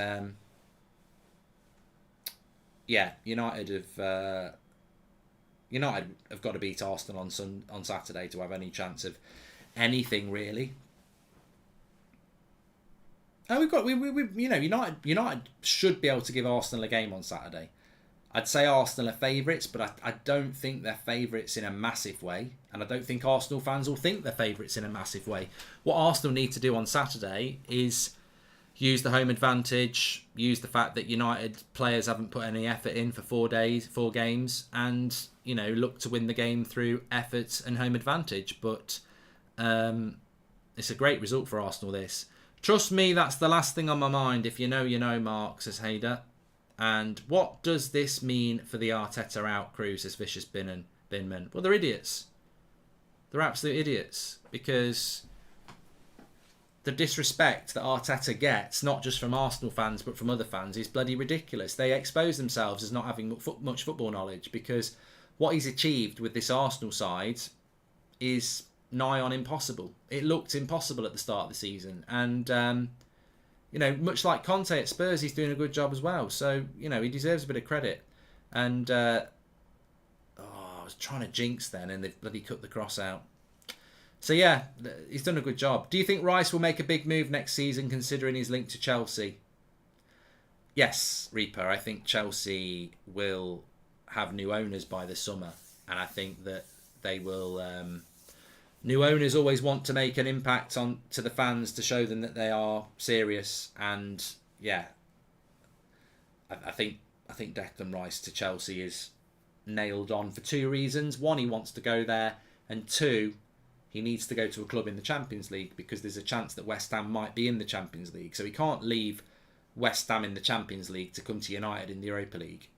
yeah, United have got to beat Arsenal on Saturday to have any chance of anything really. Oh, you know, United should be able to give Arsenal a game on Saturday. I'd say Arsenal are favourites, but I don't think they're favourites in a massive way. And I don't think Arsenal fans will think they're favourites in a massive way. What Arsenal need to do on Saturday is use the home advantage, use the fact that United players haven't put any effort in for 4 games, and, you know, look to win the game through effort and home advantage. But it's a great result for Arsenal, this. Trust me, that's the last thing on my mind. If you know, you know, Mark, says Hader. And what does this mean for the Arteta out crew, says Vicious Binman? Well, they're idiots. They're absolute idiots. Because the disrespect that Arteta gets, not just from Arsenal fans, but from other fans, is bloody ridiculous. They expose themselves as not having much football knowledge, because what he's achieved with this Arsenal side is nigh on impossible. It looked impossible at the start of the season. And, you know, much like Conte at Spurs, he's doing a good job as well. So, you know, he deserves a bit of credit. And, I was trying to jinx then, and they've bloody cut the cross out. So, yeah, he's done a good job. Do you think Rice will make a big move next season, considering his link to Chelsea? Yes, Reaper. I think Chelsea will have new owners by the summer. And I think that they will... new owners always want to make an impact to the fans to show them that they are serious, and yeah, I think Declan Rice to Chelsea is nailed on for 2 reasons. 1, he wants to go there, and 2, he needs to go to a club in the Champions League, because there's a chance that West Ham might be in the Champions League. So he can't leave West Ham in the Champions League to come to United in the Europa League,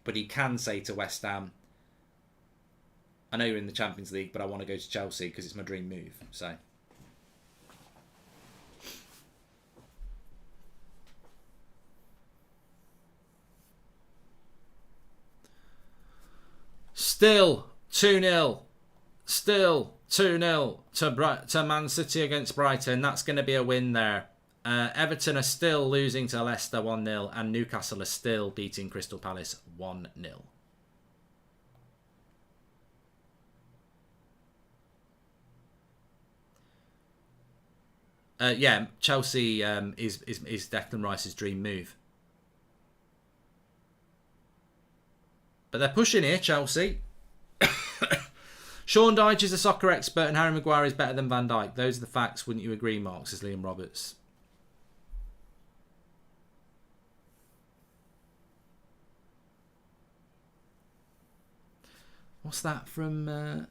but he can say to West Ham, I know you're in the Champions League, but I want to go to Chelsea because it's my dream move. So, still 2-0. Still 2-0 to Man City against Brighton. That's going to be a win there. Everton are still losing to Leicester 1-0, and Newcastle are still beating Crystal Palace 1-0. Yeah, Chelsea is Declan Rice's dream move. But they're pushing here, Chelsea. Sean Dyche is a soccer expert and Harry Maguire is better than Van Dijk. Those are the facts, wouldn't you agree, Mark, says Liam Roberts. What's that from...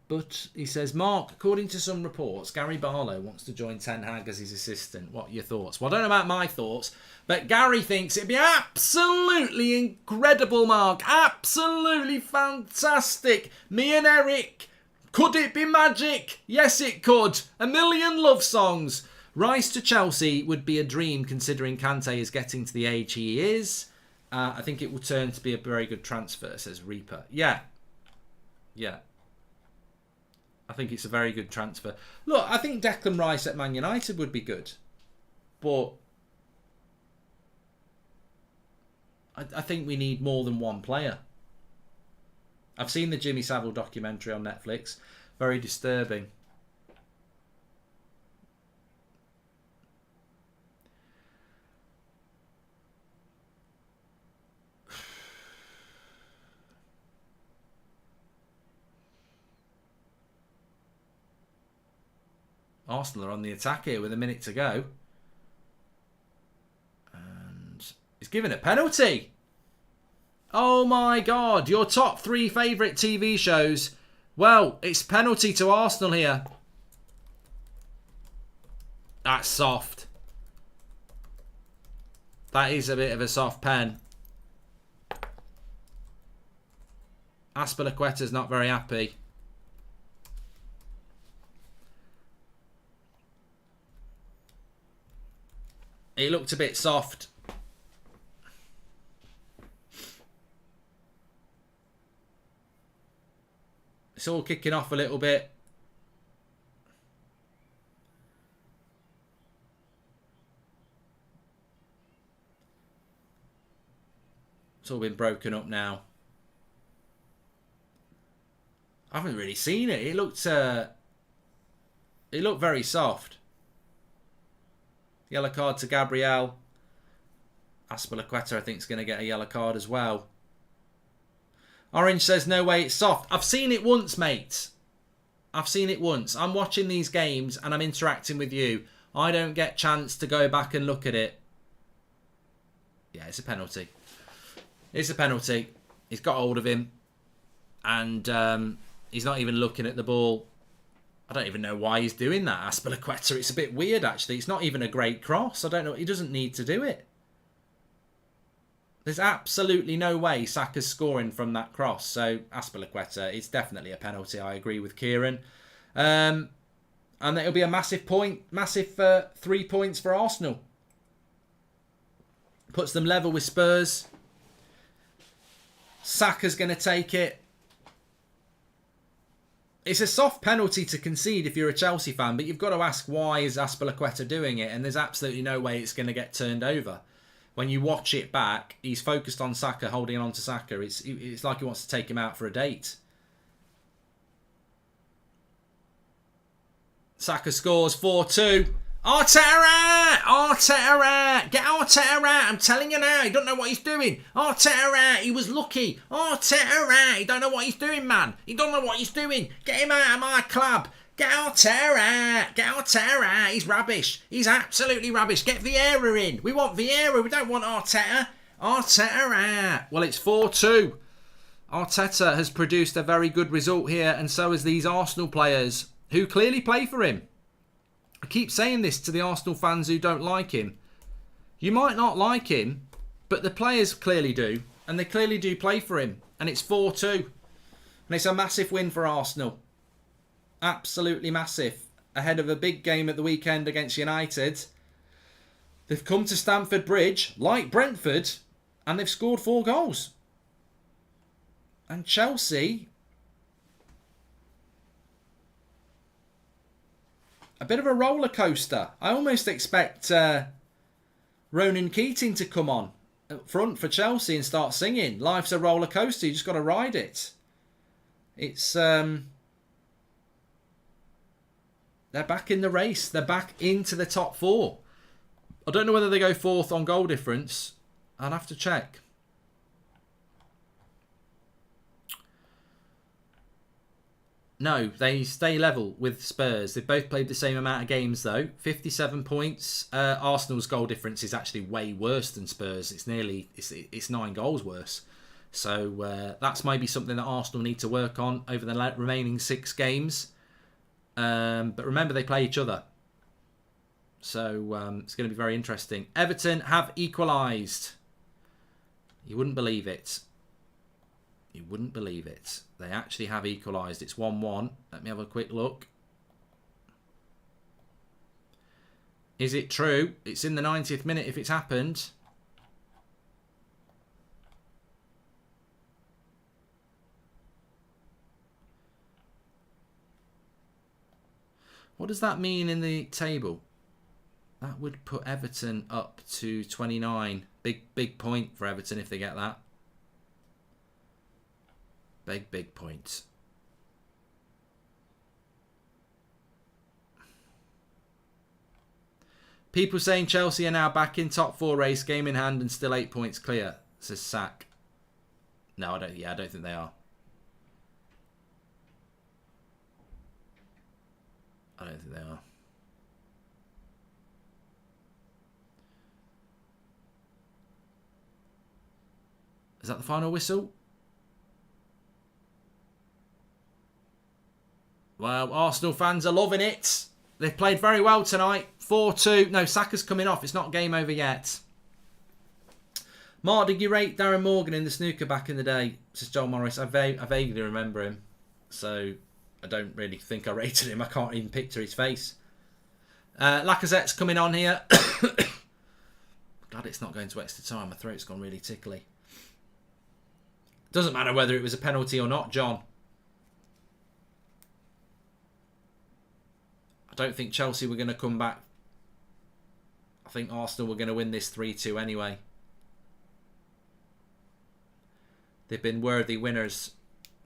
But he says, Mark, according to some reports, Gary Barlow wants to join Ten Hag as his assistant. What are your thoughts? Well, I don't know about my thoughts, but Gary thinks it'd be absolutely incredible, Mark. Absolutely fantastic. Me and Eric. Could it be magic? Yes, it could. 1 million love songs. Rice to Chelsea would be a dream, considering Kante is getting to the age he is. I think it will turn to be a very good transfer, says Reaper. Yeah. I think it's a very good transfer. Look, I think Declan Rice at Man United would be good. But I think we need more than one player. I've seen the Jimmy Savile documentary on Netflix. Very disturbing. Arsenal are on the attack here with a minute to go. And he's given a penalty. Oh my God, your top 3 favourite TV shows. Well, it's penalty to Arsenal here. That's soft. That is a bit of a soft pen. Aspilicueta's not very happy. It looked a bit soft. It's all kicking off a little bit. It's all been broken up now. I haven't really seen it. It looked very soft. Yellow card to Gabriel. Aspilicueta, I think, is going to get a yellow card as well. Orange says, no way, it's soft. I've seen it once, mate. I've seen it once. I'm watching these games and I'm interacting with you. I don't get chance to go back and look at it. Yeah, it's a penalty. It's a penalty. He's got hold of him. And he's not even looking at the ball. I don't even know why he's doing that, Aspilicueta. It's a bit weird, actually. It's not even a great cross. I don't know. He doesn't need to do it. There's absolutely no way Saka's scoring from that cross. So, Aspilicueta, it's definitely a penalty. I agree with Kieran. And it'll be a massive 3 points for Arsenal. Puts them level with Spurs. Saka's going to take it. It's a soft penalty to concede if you're a Chelsea fan, but you've got to ask, why is Aspilicueta doing it? And there's absolutely no way it's going to get turned over. When you watch it back, he's focused on Saka, holding on to Saka. It's like he wants to take him out for a date. Saka scores 4-2. Arteta! Arteta! Get Arteta out! I'm telling you now, he don't know what he's doing. Arteta! He was lucky. Arteta! He don't know what he's doing, man. He don't know what he's doing. Get him out of my club. Get Arteta! Get Arteta! He's rubbish. He's absolutely rubbish. Get Vieira in. We want Vieira. We don't want Arteta. Arteta! Well, it's 4-2. Arteta has produced a very good result here, and so has these Arsenal players, who clearly play for him. I keep saying this to the Arsenal fans who don't like him. You might not like him, but the players clearly do. And they clearly do play for him. And it's 4-2. And it's a massive win for Arsenal. Absolutely massive. Ahead of a big game at the weekend against United. They've come to Stamford Bridge, like Brentford, and they've scored 4 goals. And Chelsea, a bit of a roller coaster. I almost expect Ronan Keating to come on up front for Chelsea and start singing. Life's a roller coaster. You just got to ride it. It's they're back in the race. They're back into the top 4. I don't know whether they go 4th on goal difference. I'll have to check. No, they stay level with Spurs. They've both played the same amount of games, though. 57 points. Arsenal's goal difference is actually way worse than Spurs. It's 9 goals worse. So that's maybe something that Arsenal need to work on over the remaining 6 games. But remember, they play each other. So it's going to be very interesting. Everton have equalised. You wouldn't believe it. You wouldn't believe it. They actually have equalised. It's 1-1. Let me have a quick look. Is it true? It's in the 90th minute if it's happened. What does that mean in the table? That would put Everton up to 29. Big point for Everton if they get that. Big point. People saying Chelsea are now back in top 4 race, game in hand and still 8 points clear, says Sack. No, I don't think they are. I don't think they are. Is that the final whistle? Well, Arsenal fans are loving it. They've played very well tonight. 4-2. No, Saka's coming off. It's not game over yet. Mark, did you rate Darren Morgan in the snooker back in the day? Says Joel Morris. I vaguely remember him. So I don't really think I rated him. I can't even picture his face. Lacazette's coming on here. Glad it's not going to extra time. My throat's gone really tickly. Doesn't matter whether it was a penalty or not, John. I don't think Chelsea were going to come back. I think Arsenal were going to win this 3-2 anyway. They've been worthy winners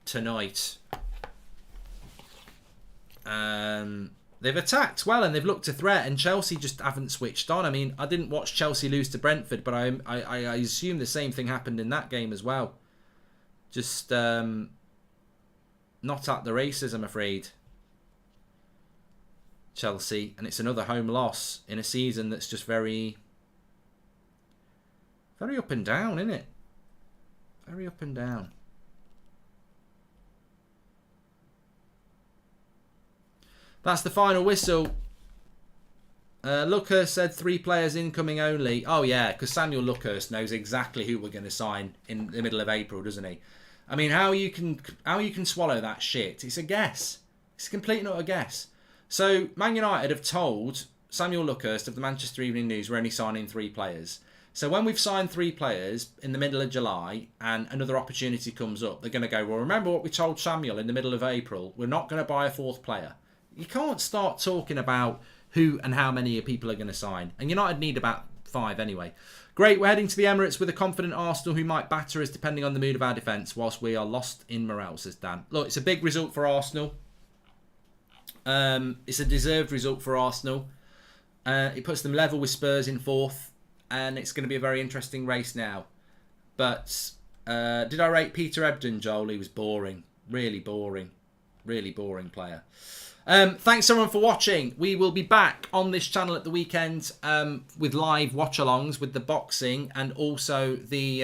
tonight. They've attacked well and they've looked a threat, and Chelsea just haven't switched on. I mean, I didn't watch Chelsea lose to Brentford, but I assume the same thing happened in that game as well. Just not at the races, I'm afraid. Chelsea, and it's another home loss in a season that's just very up and down, isn't it? Very up and down. That's the final whistle. Luckhurst said 3 players incoming only. Oh yeah, because Samuel Luckhurst knows exactly who we're going to sign in the middle of April, doesn't he? I mean, how you can swallow that shit? It's a guess. It's a complete and utter guess. So Man United have told Samuel Luckhurst of the Manchester Evening News we're only signing 3 players. So when we've signed 3 players in the middle of July and another opportunity comes up, they're going to go, well, remember what we told Samuel in the middle of April? We're not going to buy a 4th player. You can't start talking about who and how many people are going to sign. And United need about 5 anyway. Great, we're heading to the Emirates with a confident Arsenal who might batter us depending on the mood of our defence whilst we are lost in morale, says Dan. Look, it's a big result for Arsenal. It's a deserved result for Arsenal. It puts them level with Spurs in 4th. And it's going to be a very interesting race now. But did I rate Peter Ebdon, Joel? He was boring. Really boring. Really boring player. Thanks everyone for watching. We will be back on this channel at the weekend with live watch-alongs with the boxing and also the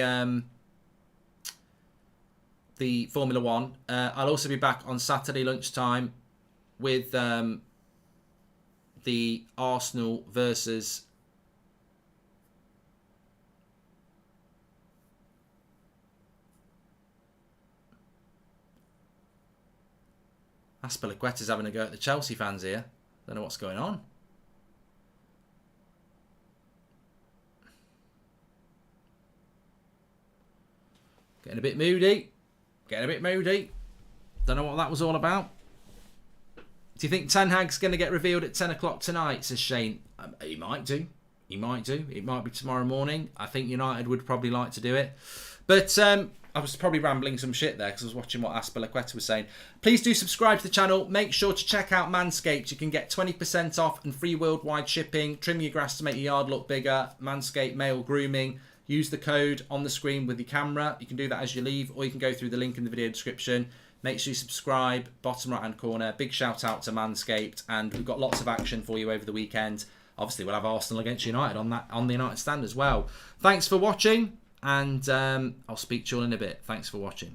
Formula 1. I'll also be back on Saturday lunchtime with the Arsenal versus Aspilicueta's having a go at the Chelsea fans here. Don't know what's going on. Getting a bit moody. Getting a bit moody. Don't know what that was all about. Do you think Ten Hag's going to get revealed at 10 o'clock tonight, says Shane? He might do. He might do. It might be tomorrow morning. I think United would probably like to do it. But I was probably rambling some shit there because I was watching what Aspilicueta was saying. Please do subscribe to the channel. Make sure to check out Manscaped. You can get 20% off and free worldwide shipping. Trim your grass to make your yard look bigger. Manscaped male grooming. Use the code on the screen with your camera. You can do that as you leave, or you can go through the link in the video description. Make sure you subscribe. Bottom right hand corner. Big shout out to Manscaped, and we've got lots of action for you over the weekend. Obviously, we'll have Arsenal against United on the United stand as well. Thanks for watching. And I'll speak to you all in a bit. Thanks for watching.